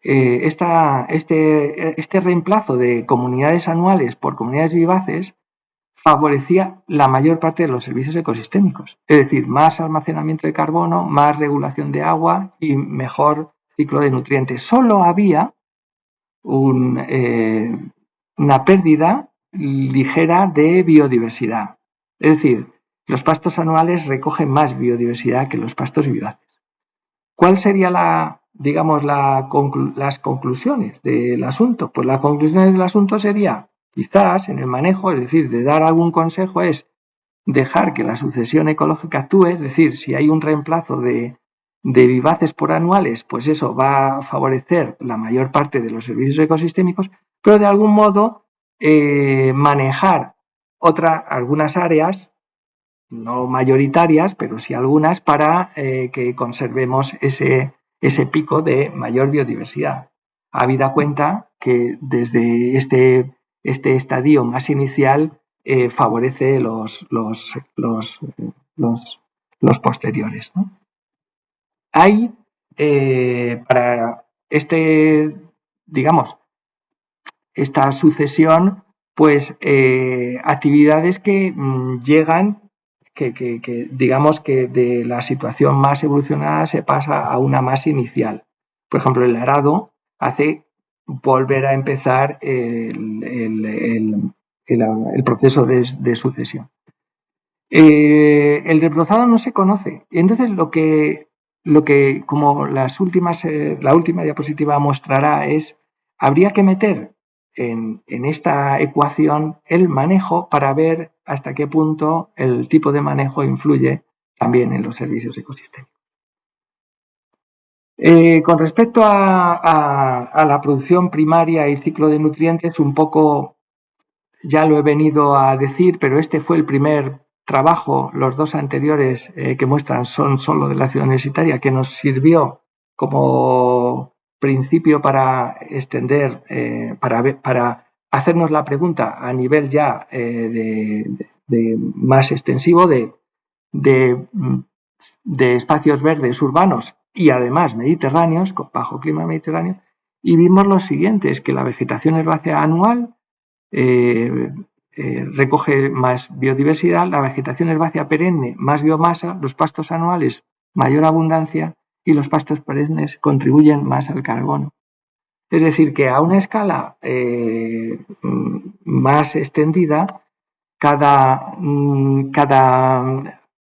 este reemplazo de comunidades anuales por comunidades vivaces favorecía la mayor parte de los servicios ecosistémicos, es decir, más almacenamiento de carbono, más regulación de agua y mejor ciclo de nutrientes. Solo había una pérdida ligera de biodiversidad, es decir, los pastos anuales recogen más biodiversidad que los pastos vivaces. ¿Cuál sería las conclusiones del asunto? Pues las conclusiones del asunto sería, quizás en el manejo, es decir, de dar algún consejo, es dejar que la sucesión ecológica actúe, es decir, si hay un reemplazo de vivaces por anuales, pues eso va a favorecer la mayor parte de los servicios ecosistémicos, pero de algún modo manejar algunas áreas no mayoritarias, pero sí algunas, para que conservemos ese pico de mayor biodiversidad. Habida cuenta que desde este estadio más inicial favorece los posteriores, ¿no? Hay para esta sucesión, pues actividades que llegan digamos que de la situación más evolucionada se pasa a una más inicial. Por ejemplo, el arado hace volver a empezar el proceso de sucesión. El desbrozado no se conoce. Entonces, lo que como la última diapositiva mostrará es, habría que meter en esta ecuación el manejo para ver hasta qué punto el tipo de manejo influye también en los servicios ecosistémicos. Con respecto a la producción primaria y ciclo de nutrientes, un poco ya lo he venido a decir, pero este fue el primer trabajo, los dos anteriores que muestran son solo de la ciudad universitaria, que nos sirvió como principio para extender, para hacernos la pregunta a nivel ya de más extensivo de espacios verdes urbanos y además mediterráneos, bajo clima mediterráneo, y vimos lo siguiente, es que la vegetación herbácea anual recoge más biodiversidad, la vegetación herbácea perenne más biomasa, los pastos anuales mayor abundancia y los pastos perennes contribuyen más al carbono. Es decir, que a una escala más extendida, cada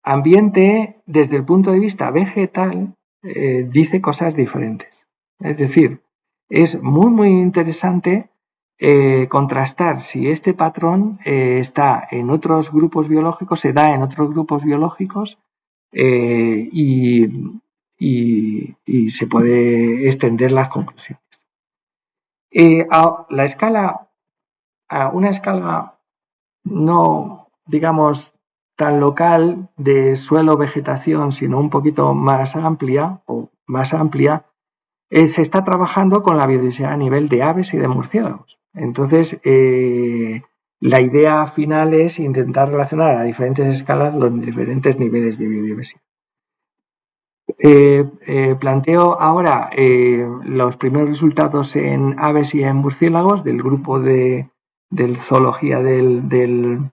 ambiente desde el punto de vista vegetal dice cosas diferentes. Es decir, es muy interesante contrastar si este patrón está en otros grupos biológicos, se da en otros grupos biológicos y se puede extender las conclusiones. A una escala no, digamos, tan local de suelo vegetación, sino un poquito más amplia se está trabajando con la biodiversidad a nivel de aves y de murciélagos. Entonces, la idea final es intentar relacionar a diferentes escalas los diferentes niveles de biodiversidad. Planteo ahora los primeros resultados en aves y en murciélagos del grupo de zoología del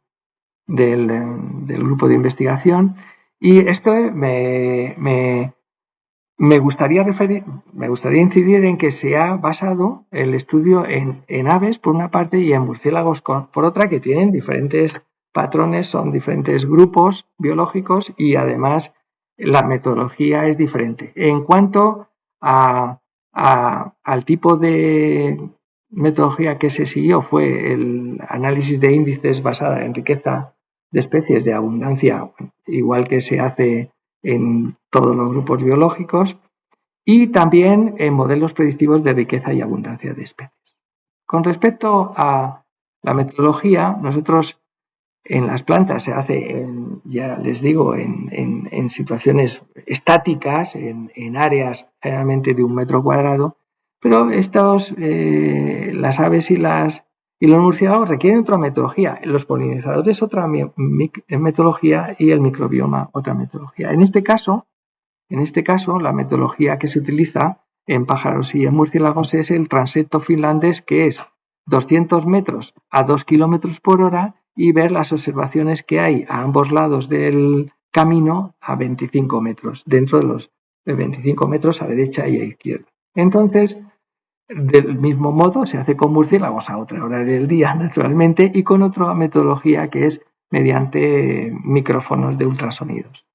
grupo de investigación, y esto me gustaría incidir en que se ha basado el estudio en aves por una parte y en murciélagos por otra, que tienen diferentes patrones, son diferentes grupos biológicos y además la metodología es diferente. En cuanto al tipo de metodología que se siguió, fue el análisis de índices basada en riqueza de especies de abundancia, igual que se hace en todos los grupos biológicos, y también en modelos predictivos de riqueza y abundancia de especies. Con respecto a la metodología, nosotros en las plantas se hace, ya les digo, en situaciones estáticas, en áreas generalmente de 1 metro cuadrado, pero las aves y los murciélagos requieren otra metodología. Los polinizadores otra metodología y el microbioma otra metodología. En este caso, la metodología que se utiliza en pájaros y en murciélagos es el transecto finlandés, que es 200 metros a 2 kilómetros por hora y ver las observaciones que hay a ambos lados del camino a 25 metros, dentro de los 25 metros a derecha y a izquierda. Entonces, del mismo modo se hace con murciélagos a otra hora del día, naturalmente, y con otra metodología que es mediante micrófonos de ultrasonidos.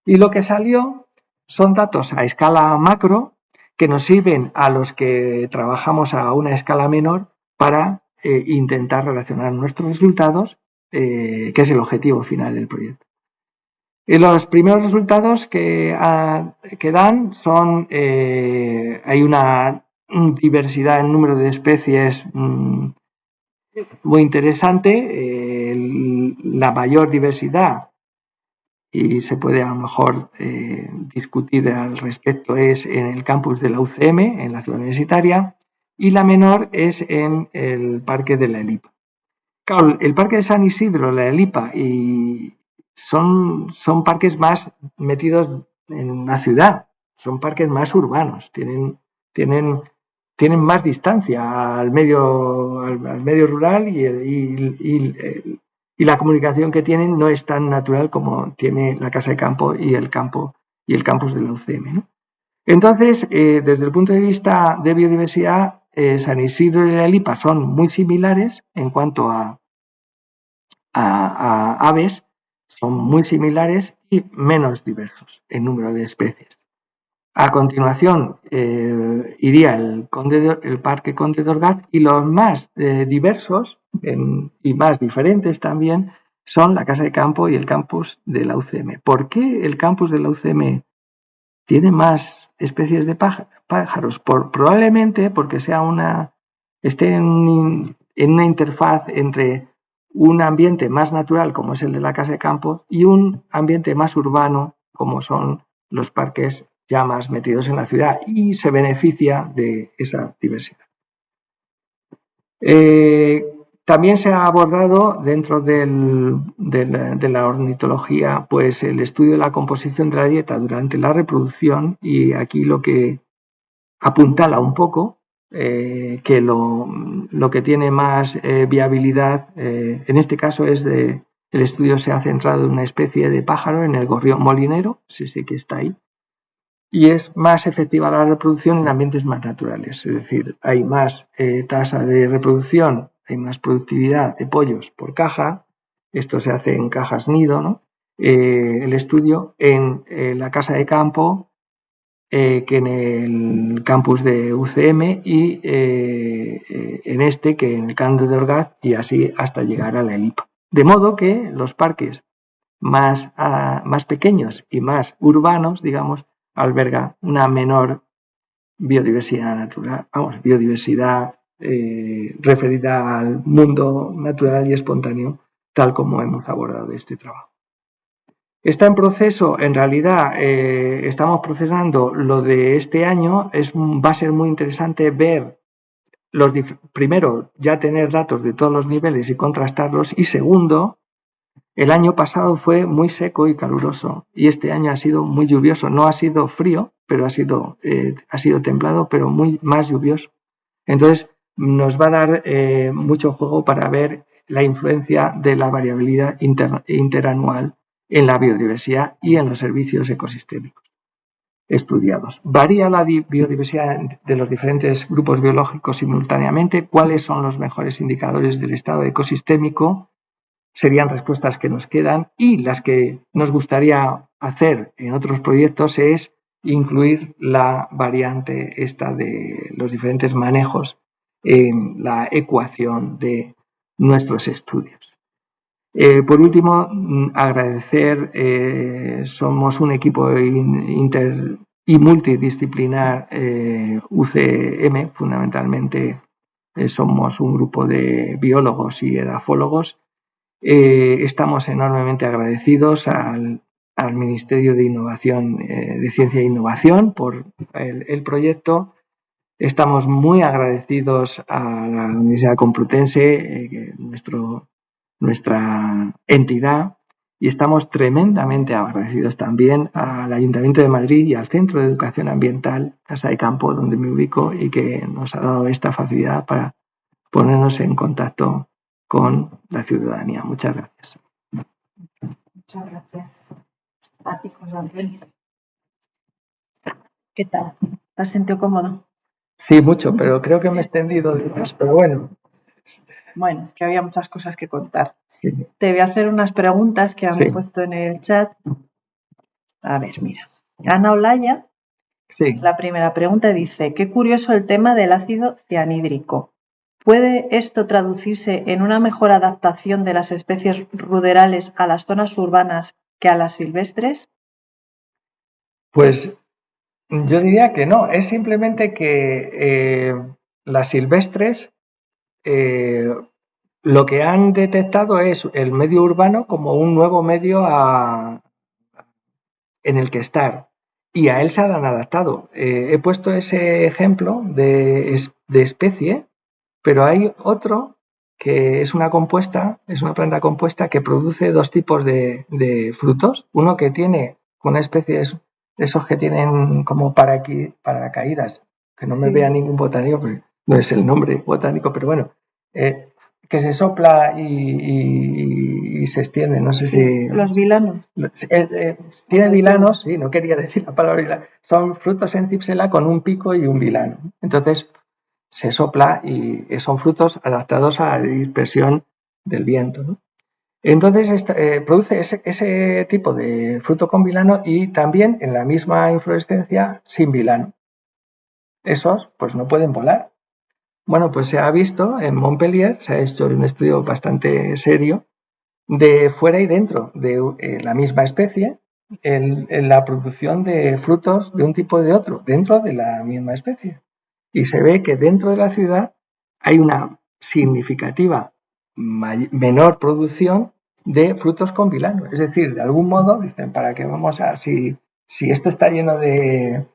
Y lo que salió son datos a escala macro que nos sirven a los que trabajamos a una escala menor para intentar relacionar nuestros resultados, que es el objetivo final del proyecto. Y los primeros resultados que dan son, hay una diversidad en número de especies muy interesante, la mayor diversidad, y se puede a lo mejor discutir al respecto, es en el campus de la UCM, en la ciudad universitaria, y la menor es en el Parque de la Elipa. Claro, el Parque de San Isidro, la Elipa, y son parques más metidos en la ciudad, son parques más urbanos, tienen más distancia al medio rural y la comunicación que tienen no es tan natural como tiene la Casa de Campo y el campus de la UCM, ¿no? Entonces, desde el punto de vista de biodiversidad, San Isidro y la Elipa son muy similares en cuanto a aves, son muy similares y menos diversos en número de especies. A continuación iría el Parque Conde de Orgaz, y los más diversos y más diferentes también son la Casa de Campo y el campus de la UCM. ¿Por qué el campus de la UCM tiene más especies de pájaros, probablemente porque esté en una interfaz entre un ambiente más natural, como es el de la casa de campo, y un ambiente más urbano, como son los parques ya más metidos en la ciudad, y se beneficia de esa diversidad. También se ha abordado dentro de la ornitología pues el estudio de la composición de la dieta durante la reproduccción, y aquí lo que apuntala un poco que lo que tiene más viabilidad en este caso es el estudio se ha centrado en una especie de pájaro, en el gorrión molinero, sí que está ahí, y es más efectiva la reproducción en ambientes más naturales, es decir, hay más tasa de reproducción, hay más productividad de pollos por caja, esto se hace en cajas nido, ¿no? El estudio en la casa de campo que en el campus de UCM y en que en el Cando de Orgaz, y así hasta llegar a la ELIP. De modo que los parques más pequeños y más urbanos, digamos, albergan una menor biodiversidad natural, biodiversidad referida al mundo natural y espontáneo, tal como hemos abordado este trabajo. Está en proceso, en realidad estamos procesando lo de este año, va a ser muy interesante ver primero ya tener datos de todos los niveles y contrastarlos, y segundo, el año pasado fue muy seco y caluroso y este año ha sido muy lluvioso, no ha sido frío, pero ha sido templado, pero más lluvioso. Entonces nos va a dar mucho juego para ver la influencia de la variabilidad interanual en la biodiversidad y en los servicios ecosistémicos estudiados. ¿Varía la biodiversidad de los diferentes grupos biológicos simultáneamente? ¿Cuáles son los mejores indicadores del estado ecosistémico? Serían respuestas que nos quedan, y las que nos gustaría hacer en otros proyectos es incluir la variante esta de los diferentes manejos en la ecuación de nuestros estudios. Por último, agradecer, somos un equipo inter y multidisciplinar UCM, fundamentalmente somos un grupo de biólogos y edafólogos. Estamos enormemente agradecidos al Ministerio de Innovación, de Ciencia e Innovación por el proyecto. Estamos muy agradecidos a la Universidad Complutense, nuestra entidad, y estamos tremendamente agradecidos también al Ayuntamiento de Madrid y al Centro de Educación Ambiental, Casa de Campo, donde me ubico, y que nos ha dado esta facilidad para ponernos en contacto con la ciudadanía. Muchas gracias. Muchas gracias a ti, José Antonio. ¿Qué tal? ¿Te has sentido cómodo? Sí, mucho, pero creo que me he extendido de más, pero bueno. Bueno, es que había muchas cosas que contar. Sí. Te voy a hacer unas preguntas que han puesto en el chat. A ver, mira. Ana Olaya, la primera pregunta dice, qué curioso el tema del ácido cianhídrico. ¿Puede esto traducirse en una mejor adaptación de las especies ruderales a las zonas urbanas que a las silvestres? Pues yo diría que no, es simplemente que las silvestres lo que han detectado es el medio urbano como un nuevo medio en el que estar, y a él se han adaptado. He puesto ese ejemplo de especie, pero hay otro que es una planta compuesta que produce dos tipos de frutos. Uno que tiene una especie de esos que tienen como paracaídas, que no me vea ningún botánico, porque no es el nombre botánico, pero bueno, que se sopla y se extiende, no sé si... Los vilanos. Tiene vilanos, sí, no quería decir la palabra vilano, son frutos en cipsela con un pico y un vilano. Entonces se sopla y son frutos adaptados a la dispersión del viento, ¿no? Entonces produce ese tipo de fruto con vilano y también en la misma inflorescencia sin vilano. Esos pues no pueden volar. Bueno, pues se ha visto en Montpellier, se ha hecho un estudio bastante serio de fuera y dentro de la misma especie, en la producción de frutos de un tipo o de otro, dentro de la misma especie. Y se ve que dentro de la ciudad hay una significativa menor producción de frutos con vilano. Es decir, de algún modo, dicen, ¿para qué vamos a...? Si esto está lleno de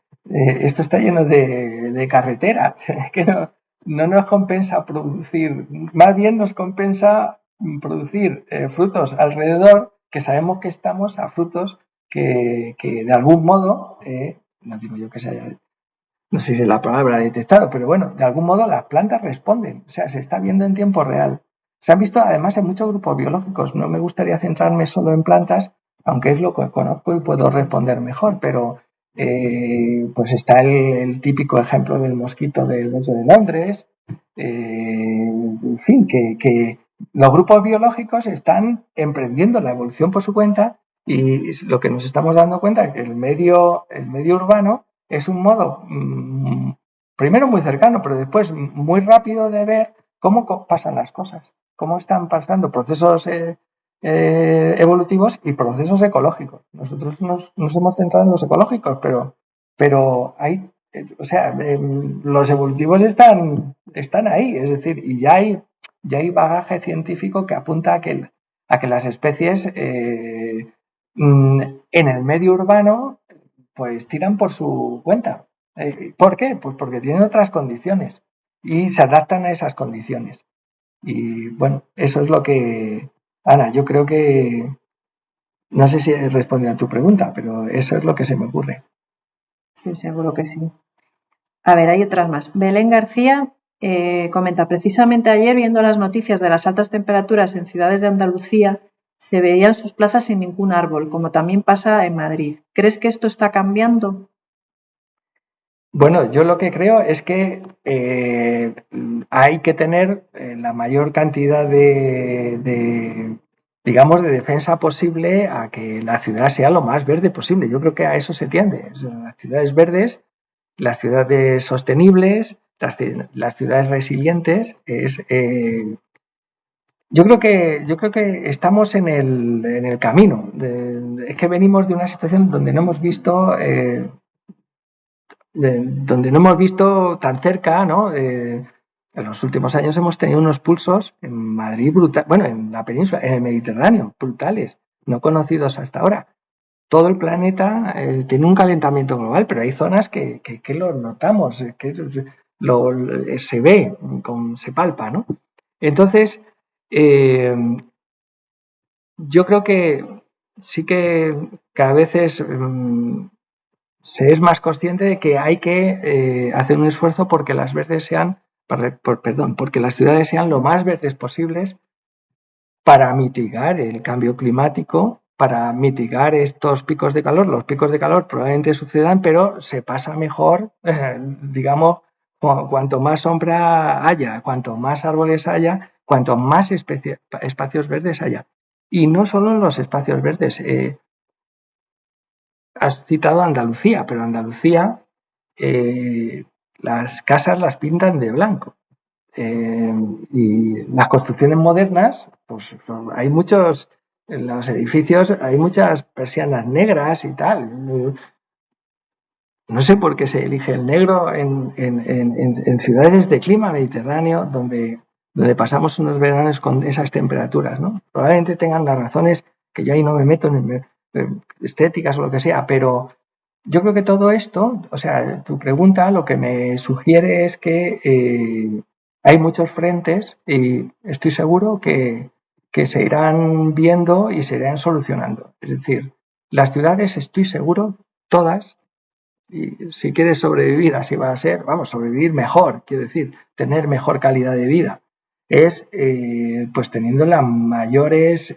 carreteras, que no nos compensa producir, más bien nos compensa producir frutos alrededor que sabemos que estamos a frutos que de algún modo, no digo yo que se haya, no sé si es la palabra detectado, pero bueno, de algún modo las plantas responden, o sea, se está viendo en tiempo real. Se han visto además en muchos grupos biológicos, no me gustaría centrarme solo en plantas, aunque es lo que conozco y puedo responder mejor, pero pues está el típico ejemplo del mosquito del Beso de Londres, en fin, que los grupos biológicos están emprendiendo la evolución por su cuenta y lo que nos estamos dando cuenta es que el medio urbano es un modo, primero muy cercano, pero después muy rápido de ver cómo pasan las cosas, cómo están pasando procesos evolutivos y procesos ecológicos. Nosotros nos hemos centrado en los ecológicos, pero hay, o sea, los evolutivos están ahí, es decir, y ya hay bagaje científico que apunta a que las especies en el medio urbano pues tiran por su cuenta. ¿Por qué? Pues porque tienen otras condiciones y se adaptan a esas condiciones. Y bueno, eso es lo que, Ana, yo creo que, no sé si he respondido a tu pregunta, pero eso es lo que se me ocurre. Sí, seguro que sí. A ver, hay otras más. Belén García comenta, precisamente ayer viendo las noticias de las altas temperaturas en ciudades de Andalucía, se veían sus plazas sin ningún árbol, como también pasa en Madrid. ¿Crees que esto está cambiando? Bueno, yo lo que creo es que hay que tener la mayor cantidad digamos, de defensa posible a que la ciudad sea lo más verde posible. Yo creo que a eso se tiende. O sea, las ciudades verdes, las ciudades sostenibles, las ciudades resilientes, yo creo que estamos en el camino. Es que venimos de una situación donde no hemos visto donde no hemos visto tan cerca, ¿no? En los últimos años hemos tenido unos pulsos en Madrid brutal, bueno, en la península, en el Mediterráneo, brutales, no conocidos hasta ahora. Todo el planeta tiene un calentamiento global, pero hay zonas que lo notamos, que se ve, se palpa, ¿no? Entonces, eh, yo creo que sí que cada vez se es más consciente de que hay que hacer un esfuerzo porque las verdes sean, porque las ciudades sean lo más verdes posibles para mitigar el cambio climático, para mitigar estos picos de calor. Los picos de calor probablemente sucedan, pero se pasa mejor, digamos, cuanto más sombra haya, cuanto más árboles haya, cuanto más espacios verdes haya. Y no solo en los espacios verdes. Has citado Andalucía, pero Andalucía las casas las pintan de blanco. Y las construcciones modernas, pues hay muchos, en los edificios hay muchas persianas negras y tal. No sé por qué se elige el negro en ciudades de clima mediterráneo donde pasamos unos veranos con esas temperaturas, ¿no? Probablemente tengan las razones que yo ahí no me meto en estéticas o lo que sea, pero yo creo que todo esto, o sea, tu pregunta lo que me sugiere es que hay muchos frentes y estoy seguro que se irán viendo y se irán solucionando. Es decir, las ciudades, estoy seguro, todas, y si quieres sobrevivir, así va a ser, vamos, sobrevivir mejor, quiero decir, tener mejor calidad de vida, es pues teniendo las mayores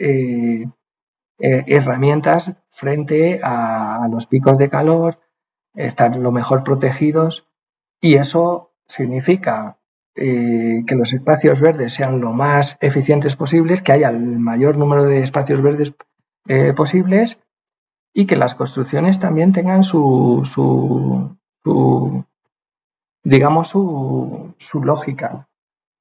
herramientas frente a los picos de calor, estar lo mejor protegidos y eso significa que los espacios verdes sean lo más eficientes posibles, que haya el mayor número de espacios verdes posibles y que las construcciones también tengan su digamos, su lógica.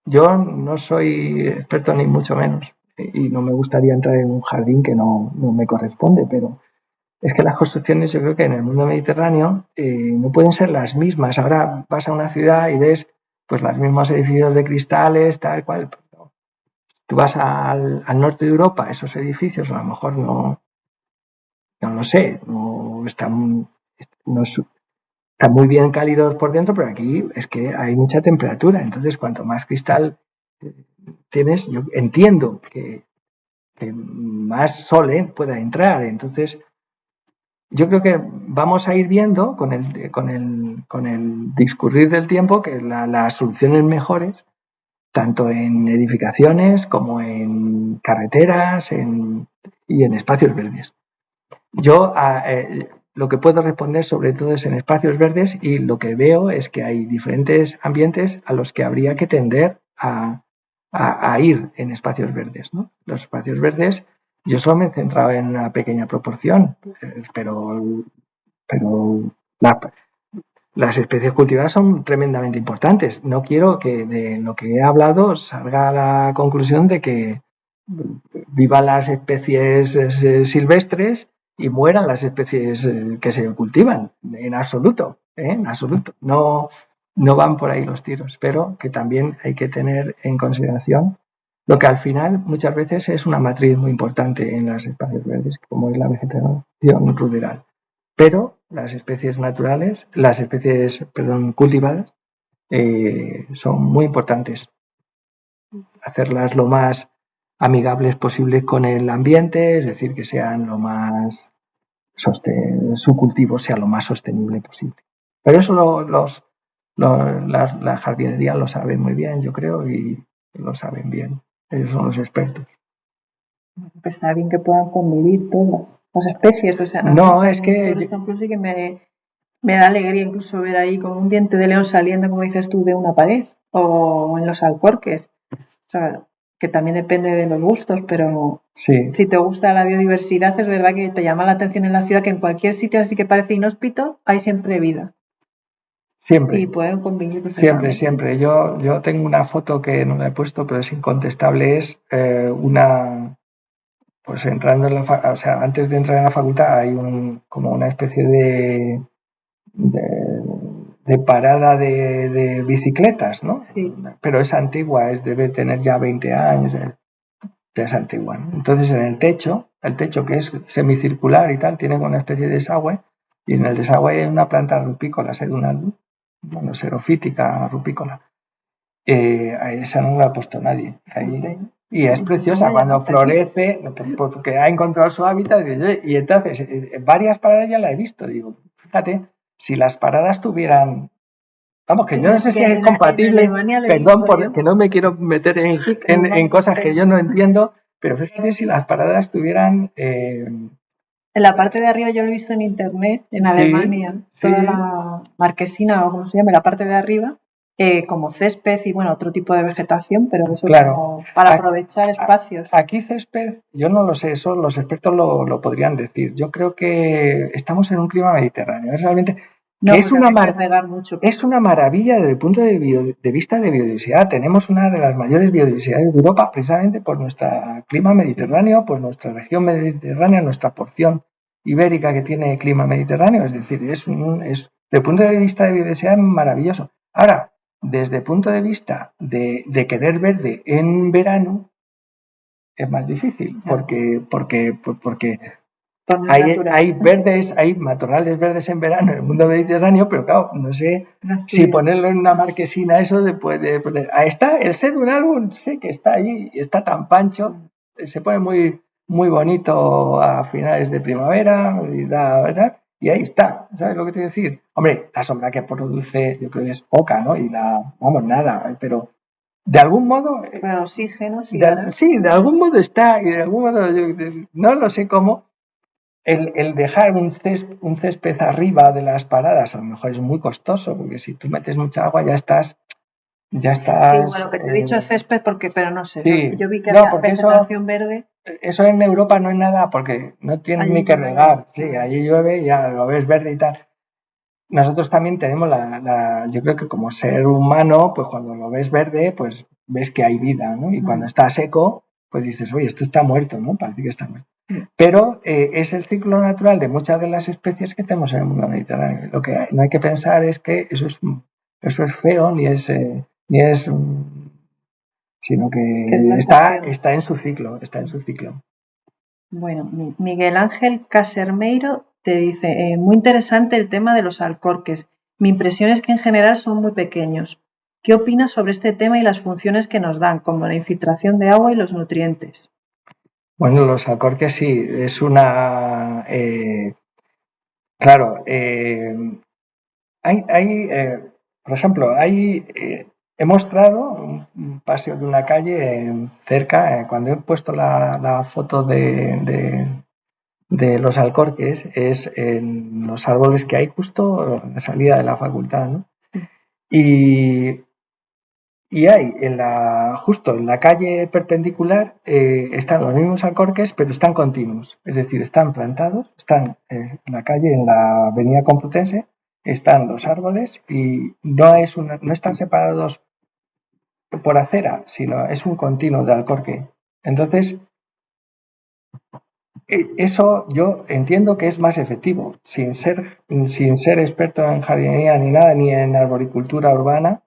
Yo no soy experto ni mucho menos y no me gustaría entrar en un jardín que no me corresponde, pero Es que las construcciones, yo creo que en el mundo mediterráneo no pueden ser las mismas. Ahora vas a una ciudad y ves pues los mismos edificios de cristales, tal cual. Tú vas al norte de Europa, esos edificios a lo mejor no lo sé, no están muy bien cálidos por dentro, pero aquí es que hay mucha temperatura. Entonces, cuanto más cristal tienes, yo entiendo que más sol pueda entrar. Entonces, yo creo que vamos a ir viendo con el discurrir del tiempo que las soluciones mejores, tanto en edificaciones como en carreteras y en espacios verdes. Yo lo que puedo responder sobre todo es en espacios verdes, y lo que veo es que hay diferentes ambientes a los que habría que tender a ir en espacios verdes, ¿no? Los espacios verdes, yo solo me he centrado en una pequeña proporción, pero las especies cultivadas son tremendamente importantes. No quiero que de lo que he hablado salga la conclusión de que vivan las especies silvestres y mueran las especies que se cultivan. En absoluto, en absoluto. No van por ahí los tiros, pero que también hay que tener en consideración lo que al final muchas veces es una matriz muy importante en los espacios verdes, como es la vegetación ruderal. Pero las especies naturales, cultivadas, son muy importantes. Hacerlas lo más amigables posibles con el ambiente, es decir, que sean lo más su cultivo sea lo más sostenible posible. Pero eso la jardinería lo sabe muy bien, yo creo, y lo saben bien. Ellos son los expertos. Pues está bien que puedan convivir todas las especies. O sea, no, es que... Por ejemplo, sí que me da alegría incluso ver ahí como un diente de león saliendo, como dices tú, de una pared, o en los alcorques. O sea, que también depende de los gustos, pero sí. Si te gusta la biodiversidad, es verdad que te llama la atención en la ciudad que en cualquier sitio así que parece inhóspito hay siempre vida. Siempre. Y pueden convivir perfectamente. Siempre. Yo tengo una foto que no la he puesto, pero es incontestable. Es pues entrando en o sea, antes de entrar en la facultad hay como una especie de parada de bicicletas, ¿no? Sí. Pero es antigua, debe tener ya 20 años, ya es antigua, ¿no? Entonces en el techo que es semicircular y tal, tiene una especie de desagüe, y en el desagüe hay una planta rupícola, xerofítica rupícola. Esa no la ha puesto nadie. Ahí, y es preciosa cuando florece, porque ha encontrado su hábitat, y entonces varias paradas ya la he visto. Digo, fíjate, si las paradas tuvieran... Vamos, que yo no sé si es compatible, perdón porque no me quiero meter en cosas que yo no entiendo, pero fíjate si las paradas tuvieran... En la parte de arriba yo lo he visto en internet, en Alemania, toda la marquesina o como se llama, la parte de arriba, como césped y bueno, otro tipo de vegetación, pero eso como para aprovechar espacios. Aquí césped, yo no lo sé, eso los expertos lo podrían decir. Yo creo que estamos en un clima mediterráneo, es realmente... es una maravilla desde el punto de vista de biodiversidad. Tenemos una de las mayores biodiversidades de Europa precisamente por nuestro clima mediterráneo, por nuestra región mediterránea, nuestra porción ibérica que tiene clima mediterráneo. Es decir, desde el punto de vista de biodiversidad maravilloso. Ahora, desde el punto de vista de querer verde en verano, es más difícil, porque hay verdes, hay matorrales verdes en verano en el mundo mediterráneo, pero claro, no sé si ponerlo en una marquesina, eso se puede poner. Ahí está, el ser un álbum, sé que está allí, está tan pancho, se pone muy, muy bonito a finales de primavera, ¿verdad? Y ahí está, ¿sabes lo que te quiero decir? Hombre, la sombra que produce, yo creo que es poca, ¿no? Y nada, pero de algún modo... Bueno, oxígeno, sí, de algún modo está, y de algún modo, no lo sé cómo, el dejar un césped arriba de las paradas a lo mejor es muy costoso, porque si tú metes mucha agua ya estás... Sí, bueno, que te he dicho césped pero no sé, sí, yo vi que había vegetación verde. Eso en Europa no es nada porque no tienes ni que regar, sí, allí llueve y ya lo ves verde y tal. Nosotros también tenemos yo creo que como ser humano, pues cuando lo ves verde, pues ves que hay vida, ¿no? Y cuando está seco, pues dices, oye, esto está muerto, ¿no? Parece que está muerto. Pero es el ciclo natural de muchas de las especies que tenemos en el mundo mediterráneo. Lo que no hay que pensar es que eso es feo, sino Que es que la estación. está en su ciclo, está en su ciclo. Bueno, Miguel Ángel Casermeiro te dice, muy interesante el tema de los alcorques. Mi impresión es que en general son muy pequeños. ¿Qué opinas sobre este tema y las funciones que nos dan, como la infiltración de agua y los nutrientes? Bueno, los alcorques sí, es una... claro, por ejemplo, he mostrado un paseo de una calle cerca, cuando he puesto la foto de los alcorques, es en los árboles que hay justo a la salida de la facultad, ¿no? Y, y hay justo en la calle perpendicular están los mismos alcorques, pero están continuos, es decir, están plantados, están en la calle, en la avenida Complutense, están los árboles y no están separados por acera, sino es un continuo de alcorque. Entonces, eso yo entiendo que es más efectivo, sin ser experto en jardinería ni nada, ni en arboricultura urbana.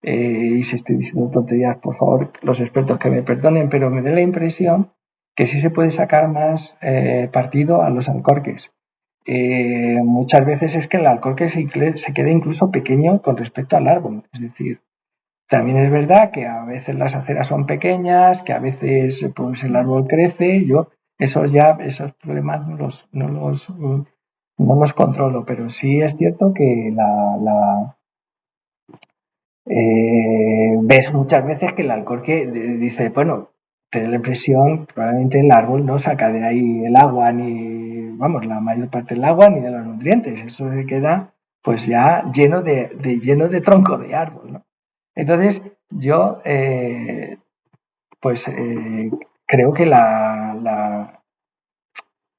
Y si estoy diciendo tonterías, por favor, los expertos que me perdonen, pero me da la impresión que sí se puede sacar más partido a los alcorques. Muchas veces es que el alcorque se queda incluso pequeño con respecto al árbol. Es decir, también es verdad que a veces las aceras son pequeñas, que a veces pues, el árbol crece. Yo esos problemas no los controlo, pero sí es cierto que ves muchas veces que el alcorque dice, bueno, te da la impresión, probablemente el árbol no saca de ahí el agua, ni, vamos, la mayor parte del agua, ni de los nutrientes. Eso se queda pues ya lleno de tronco de árbol, ¿no? Entonces, yo pues creo que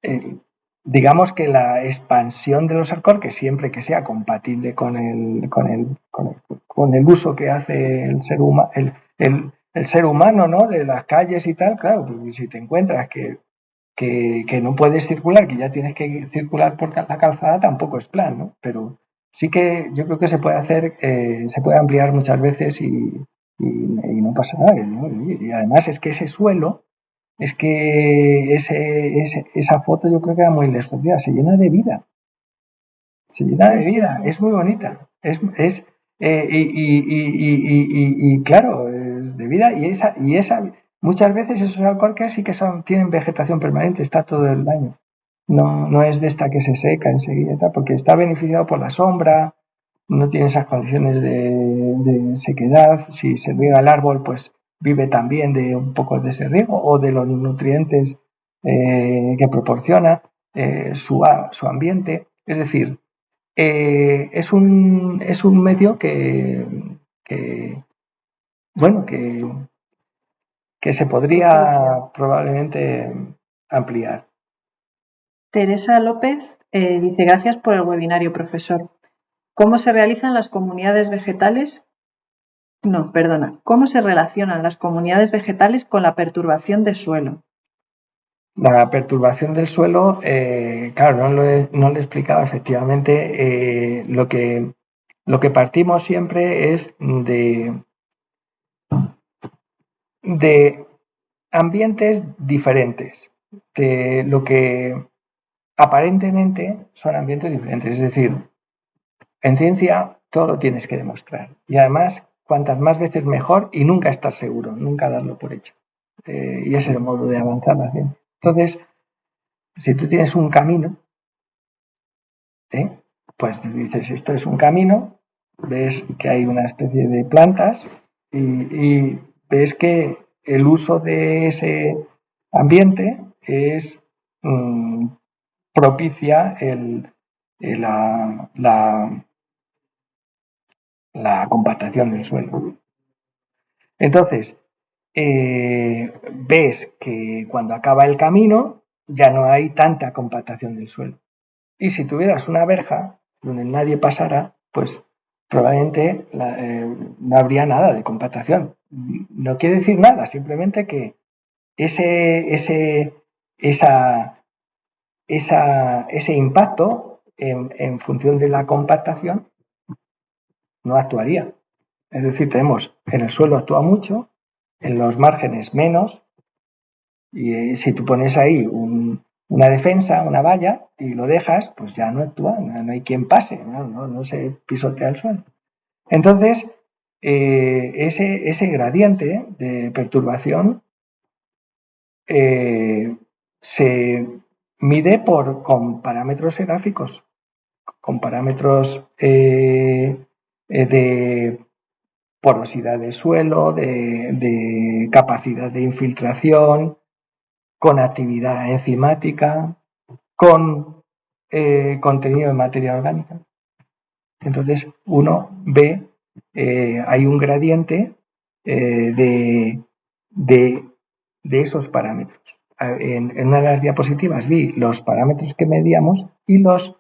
eh, digamos que la expansión de los alcorques, siempre que sea compatible con el uso que hace el ser humano, ¿no? De las calles y tal, claro, pues si te encuentras que no puedes circular, que ya tienes que circular por la calzada, tampoco es plan, ¿no? Pero sí que yo creo que se puede hacer, se puede ampliar muchas veces y no pasa nada, ¿no? Y además es que ese suelo, es que esa foto yo creo que era muy ilustrativa, Sí, sí, sí. es muy bonita, y claro, es de vida, muchas veces esos alcorques sí que tienen vegetación permanente, está todo el año. No es de esta que se seca enseguida, porque está beneficiado por la sombra, no tiene esas condiciones de sequedad. Si se riega el árbol, pues vive también de un poco de ese riego o de los nutrientes que proporciona su ambiente. Es decir, es un medio que, bueno, que se podría Sí, sí. probablemente ampliar. Teresa López dice, gracias por el webinario, profesor. ¿Cómo se realizan las comunidades vegetales? No, perdona. ¿Cómo se relacionan las comunidades vegetales con la perturbación de suelo? La perturbación del suelo, claro, no lo he explicado efectivamente. Lo que partimos siempre es de ambientes diferentes, de lo que aparentemente son ambientes diferentes. Es decir, en ciencia todo lo tienes que demostrar. Y además, cuantas más veces mejor y nunca estar seguro, nunca darlo por hecho. Y ese es el modo de avanzar la ciencia. Entonces, si tú tienes un camino, ¿eh? Pues dices, esto es un camino, ves que hay una especie de plantas y ves que el uso de ese ambiente mm, propicia la compactación del suelo. Entonces, ves que cuando acaba el camino ya no hay tanta compactación del suelo. Y si tuvieras una verja donde nadie pasara, pues probablemente no habría nada de compactación. No quiere decir nada, simplemente que esa ese impacto en función de la compactación no actuaría. Es decir, tenemos en el suelo actúa mucho, en los márgenes menos, y si tú pones ahí una defensa, una valla, y lo dejas, pues ya no actúa, no hay quien pase, no se pisotea el suelo. Entonces, ese gradiente de perturbación se mide con parámetros gráficos, con parámetros de porosidad del suelo, de capacidad de infiltración, con actividad enzimática, con contenido de materia orgánica. Entonces uno ve, hay un gradiente de esos parámetros. En una de las diapositivas vi los parámetros que medíamos y lo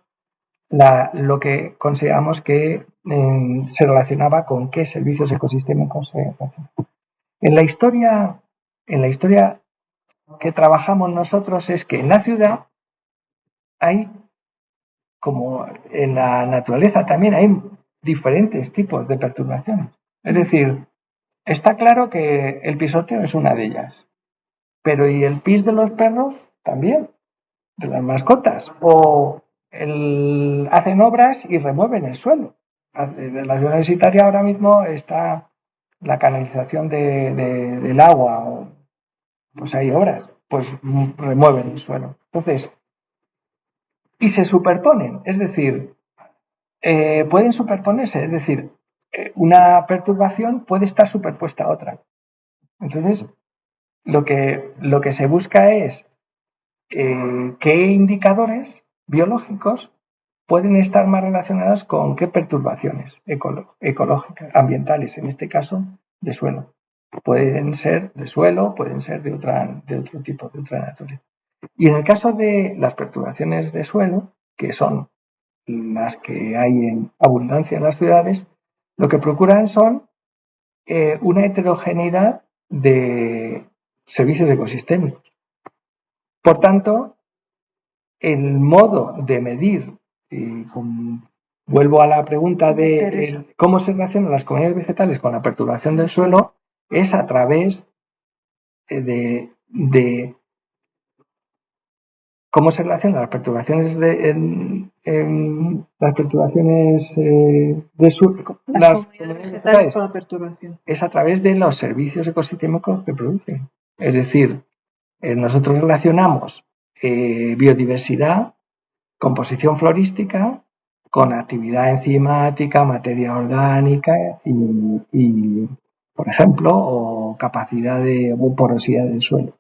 que consideramos que se relacionaba con qué servicios ecosistémicos se relacionaban. En la historia que trabajamos nosotros es que en la ciudad hay, como en la naturaleza también, hay diferentes tipos de perturbaciones. Es decir, está claro que el pisoteo es una de ellas, pero ¿y el pis de los perros? También, de las mascotas. O hacen obras y remueven el suelo. En la ciudad universitaria ahora mismo está la canalización del agua, pues hay obras, pues remueven el suelo. Entonces, y se superponen, es decir, pueden superponerse, es decir, una perturbación puede estar superpuesta a otra. Entonces, lo que se busca es qué indicadores biológicos pueden estar más relacionados con qué perturbaciones ecológicas, ambientales, en este caso de suelo. Pueden ser de suelo, pueden ser de otro tipo, de otra naturaleza. Y en el caso de las perturbaciones de suelo, que son las que hay en abundancia en las ciudades, lo que procuran son una heterogeneidad de servicios ecosistémicos. Por tanto, el modo de medir, y vuelvo a la pregunta de cómo se relacionan las comunidades vegetales con la perturbación del suelo, es a través de cómo se relacionan las perturbaciones las perturbaciones de suelo, las comunidades vegetales con la perturbación. Es a través de los servicios ecosistémicos que producen. Es decir, nosotros relacionamos biodiversidad, composición florística, con actividad enzimática, materia orgánica y por ejemplo, o capacidad o porosidad del suelo.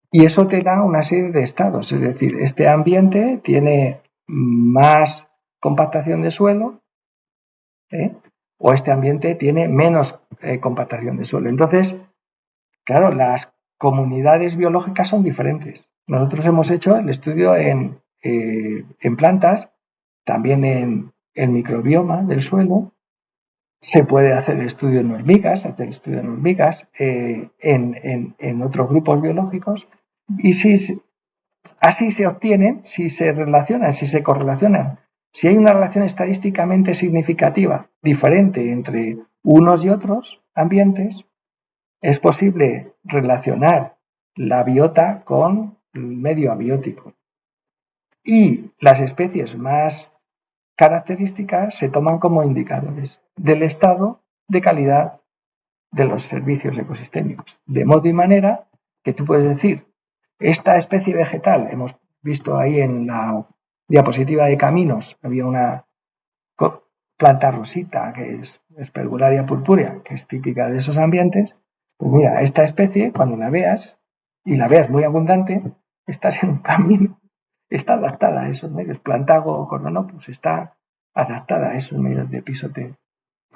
Y eso te da una serie de estados, es decir, este ambiente tiene más compactación de suelo, o este ambiente tiene menos compactación de suelo. Entonces, claro, las comunidades biológicas son diferentes. Nosotros hemos hecho el estudio en plantas, también en el microbioma del suelo. Se puede hacer el estudio en hormigas, en otros grupos biológicos. Y si así se obtienen, si se relacionan, si se correlacionan, si hay una relación estadísticamente significativa diferente entre unos y otros ambientes, es posible relacionar la biota con el medio abiótico. Y las especies más características se toman como indicadores del estado de calidad de los servicios ecosistémicos. De modo y manera que tú puedes decir, esta especie vegetal, hemos visto ahí en la diapositiva de caminos, había una planta rosita que es Spergularia purpurea, que es típica de esos ambientes. Pues mira, esta especie, cuando la veas, y la veas muy abundante, estás en un camino, está adaptada a esos medios. Plantago Cornonopus está adaptada a esos medios de pisoteo.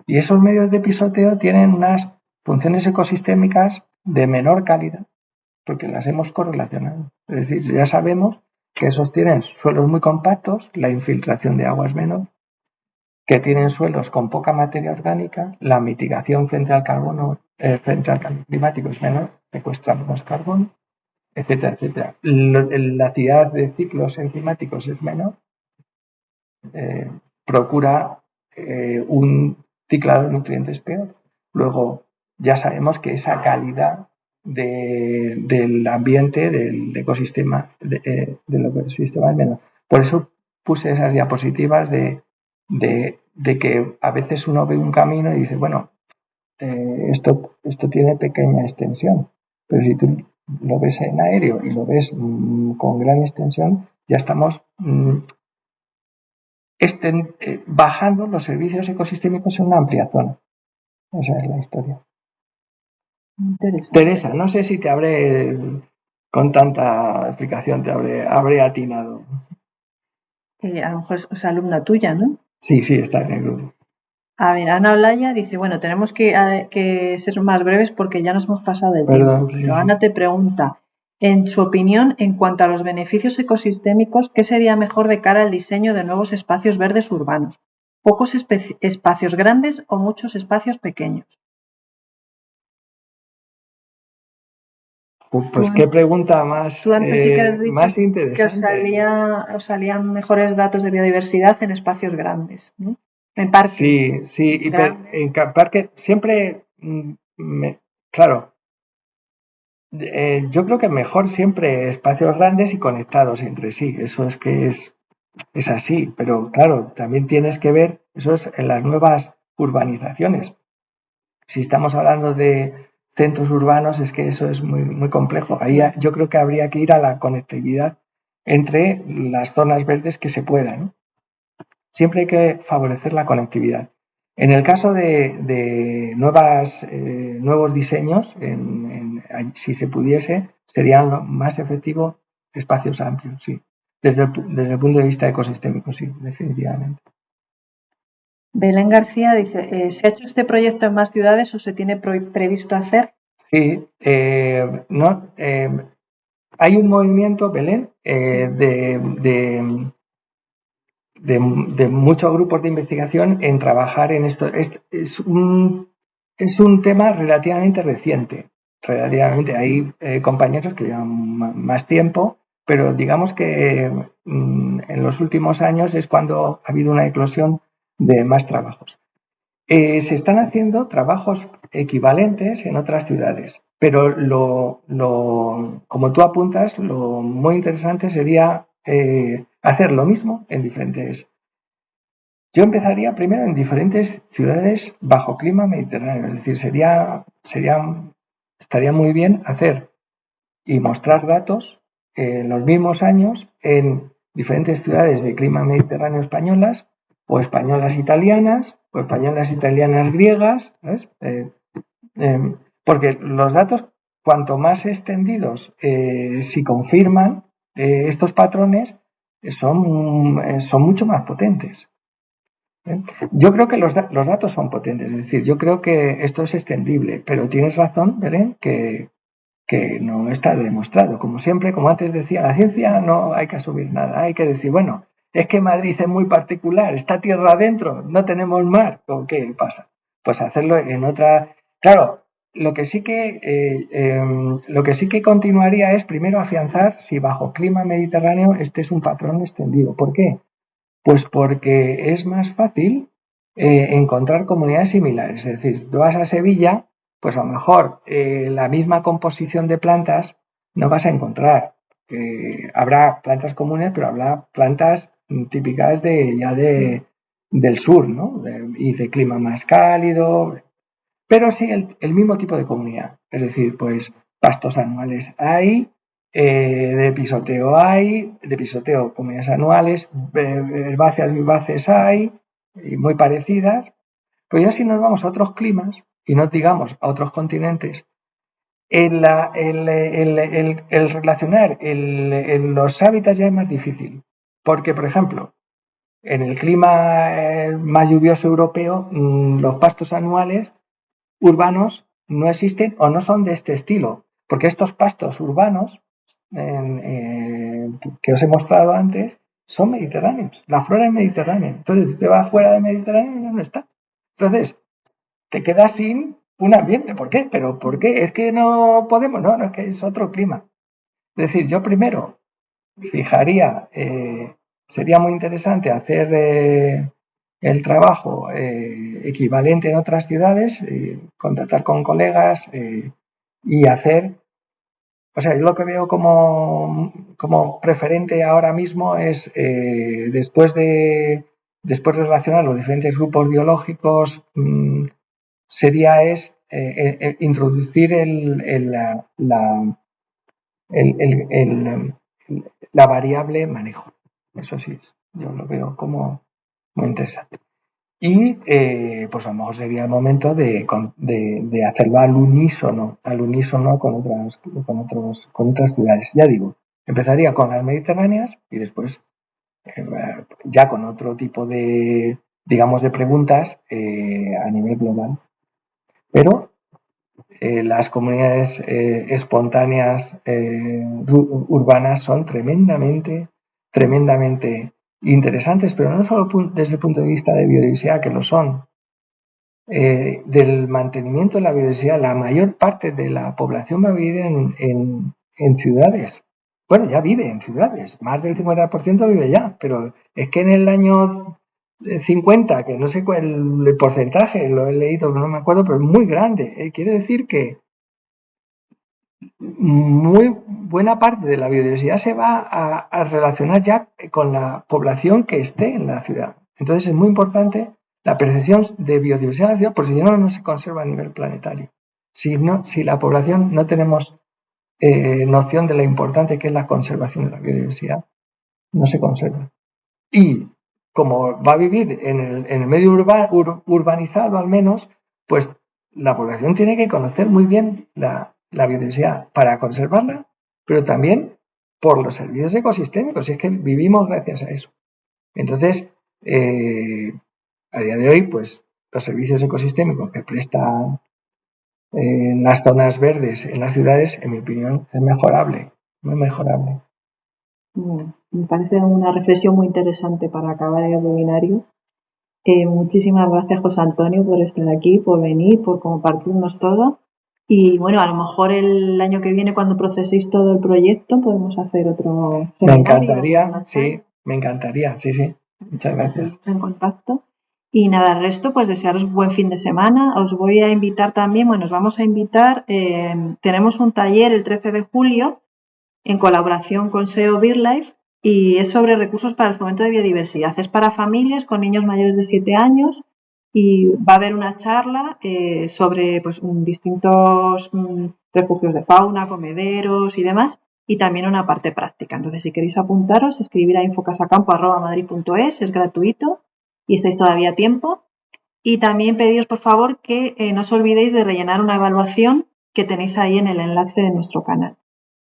Y esos medios de pisoteo tienen unas funciones ecosistémicas de menor calidad, porque las hemos correlacionado. Es decir, ya sabemos que esos tienen suelos muy compactos, la infiltración de agua es menor, que tienen suelos con poca materia orgánica, la mitigación frente al carbono, frente al cambio climático es menor, secuestran menos carbono, etcétera, etcétera. La actividad de ciclos enzimáticos es menor, procura un ciclado de nutrientes peor. Luego, ya sabemos que esa calidad del ambiente, del ecosistema, del ecosistema es menor. Por eso puse esas diapositivas de que a veces uno ve un camino y dice, bueno, esto tiene pequeña extensión, pero si tú lo ves en aéreo y lo ves con gran extensión, ya estamos bajando los servicios ecosistémicos en una amplia zona. Esa es la historia. Teresa, no sé si te habré, con tanta explicación, te habré atinado. A lo mejor es alumna tuya, ¿no? Sí, está en el grupo. A ver, Ana Olaya dice, bueno, tenemos que ser más breves porque ya nos hemos pasado del Perdón, tiempo. Pero Ana te pregunta, en su opinión, en cuanto a los beneficios ecosistémicos, ¿qué sería mejor de cara al diseño de nuevos espacios verdes urbanos? ¿Pocos espacios grandes o muchos espacios pequeños? Pues qué pregunta más, tú antes sí que has dicho más interesante. Que os salían mejores datos de biodiversidad en espacios grandes, ¿no? En parques. Sí, en parque siempre, claro, yo creo que mejor siempre espacios grandes y conectados entre sí. Eso es que es así, pero claro, también tienes que ver, eso es en las nuevas urbanizaciones. Si estamos hablando de centros urbanos, es que eso es muy, muy complejo. Ahí yo creo que habría que ir a la conectividad entre las zonas verdes que se puedan, ¿no? Siempre hay que favorecer la conectividad. En el caso de nuevos diseños, si se pudiese, serían lo más efectivo espacios amplios, sí. Desde el punto de vista ecosistémico, sí, definitivamente. Belén García dice, ¿se ha hecho este proyecto en más ciudades o se tiene previsto hacer? Sí, hay un movimiento, Belén, de muchos grupos de investigación en trabajar en esto. Es un tema relativamente reciente. Hay compañeros que llevan más tiempo, pero digamos que en los últimos años es cuando ha habido una eclosión de más trabajos. Se están haciendo trabajos equivalentes en otras ciudades, pero como tú apuntas, lo muy interesante sería hacer lo mismo en diferentes. Yo empezaría primero en diferentes ciudades bajo clima mediterráneo, es decir, estaría muy bien hacer y mostrar datos en los mismos años en diferentes ciudades de clima mediterráneo españolas o españolas italianas o españolas italianas griegas, ¿sabes? Porque los datos, cuanto más extendidos, si confirman estos patrones, son mucho más potentes. Yo creo que los datos son potentes, es decir, yo creo que esto es extendible, pero tienes razón, Belén, que no está demostrado. Como siempre, como antes decía, la ciencia no hay que asumir nada, hay que decir, bueno, es que Madrid es muy particular, está tierra adentro, no tenemos mar, ¿o qué pasa? Pues hacerlo en otra. Claro, lo que sí que continuaría es primero afianzar si bajo clima mediterráneo este es un patrón extendido. ¿Por qué? Pues porque es más fácil encontrar comunidades similares. Es decir, si tú vas a Sevilla, pues a lo mejor la misma composición de plantas no vas a encontrar. Habrá plantas comunes, pero habrá plantas típicas del sur, ¿no? Y de clima más cálido, pero sí el mismo tipo de comunidad. Es decir, pues pastos anuales hay, de pisoteo comunidades anuales, herbáceas vivaces hay, y muy parecidas. Pero ya si nos vamos a otros climas, y no digamos a otros continentes, el relacionar los hábitats ya es más difícil. Porque, por ejemplo, en el clima más lluvioso europeo, los pastos anuales urbanos no existen o no son de este estilo, porque estos pastos urbanos que os he mostrado antes son mediterráneos, la flora es mediterránea, entonces tú te vas fuera del Mediterráneo y ya no está. Entonces, te quedas sin un ambiente, ¿por qué? ¿Pero por qué? ¿Es que no podemos? No, es que es otro clima. decir, yo primero fijaría, sería muy interesante hacer el trabajo equivalente en otras ciudades, contactar con colegas y hacer, o sea, yo lo que veo como preferente ahora mismo es después de relacionar los diferentes grupos biológicos, sería introducir la variable manejo. Eso sí, yo lo veo como muy interesante. Y pues a lo mejor sería el momento de hacerlo al unísono con otras ciudades. Ya digo, empezaría con las mediterráneas y después ya con otro tipo de, digamos, de preguntas a nivel global. Pero las comunidades espontáneas urbanas son tremendamente interesantes, pero no solo desde el punto de vista de biodiversidad, que lo son, del mantenimiento de la biodiversidad. La mayor parte de la población va a vivir en ciudades. Bueno, ya vive en ciudades, más del 50% vive ya, pero es que en el año 50, que no sé cuál el porcentaje, lo he leído, no me acuerdo, pero es muy grande. Quiere decir que muy buena parte de la biodiversidad se va a relacionar ya con la población que esté en la ciudad. Entonces es muy importante la percepción de biodiversidad en la ciudad, porque si no se conserva a nivel planetario. Si la población no tenemos noción de lo importante que es la conservación de la biodiversidad, no se conserva. Y como va a vivir en el medio urbanizado al menos, pues la población tiene que conocer muy bien la biodiversidad para conservarla, pero también por los servicios ecosistémicos, y es que vivimos gracias a eso. Entonces, a día de hoy, pues los servicios ecosistémicos que prestan las zonas verdes en las ciudades, en mi opinión, es mejorable, muy mejorable. Me parece una reflexión muy interesante para acabar el webinario. Muchísimas gracias, José Antonio, por estar aquí, por venir, por compartirnos todo. Y bueno, a lo mejor el año que viene, cuando proceséis todo el proyecto, podemos hacer otro seminario. Me encantaría, sí, me encantaría, sí, sí. Muchas gracias. Estamos en contacto. Y nada, el resto, pues desearos buen fin de semana. Os voy a invitar también, bueno, os vamos a invitar, tenemos un taller el 13 de julio en colaboración con SEO BirdLife y es sobre recursos para el fomento de biodiversidad. Es para familias con niños mayores de 7 años y va a haber una charla sobre pues, distintos refugios de fauna, comederos y demás, y también una parte práctica. Entonces, si queréis apuntaros, escribir a infocasacampo@madrid.es, es gratuito y estáis todavía a tiempo. Y también pediros, por favor, que no os olvidéis de rellenar una evaluación que tenéis ahí en el enlace de nuestro canal.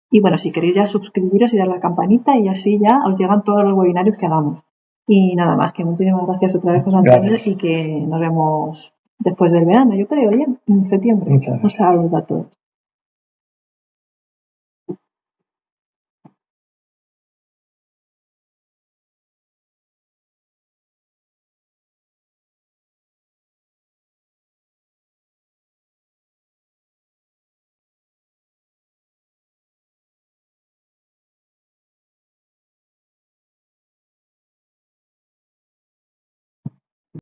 Y bueno, si queréis ya suscribiros y dar la campanita y así ya os llegan todos los webinarios que hagamos. Y nada más, que muchísimas gracias otra vez, José Antonio, y que nos vemos después del verano, yo creo, ya en septiembre. Un saludo a todos.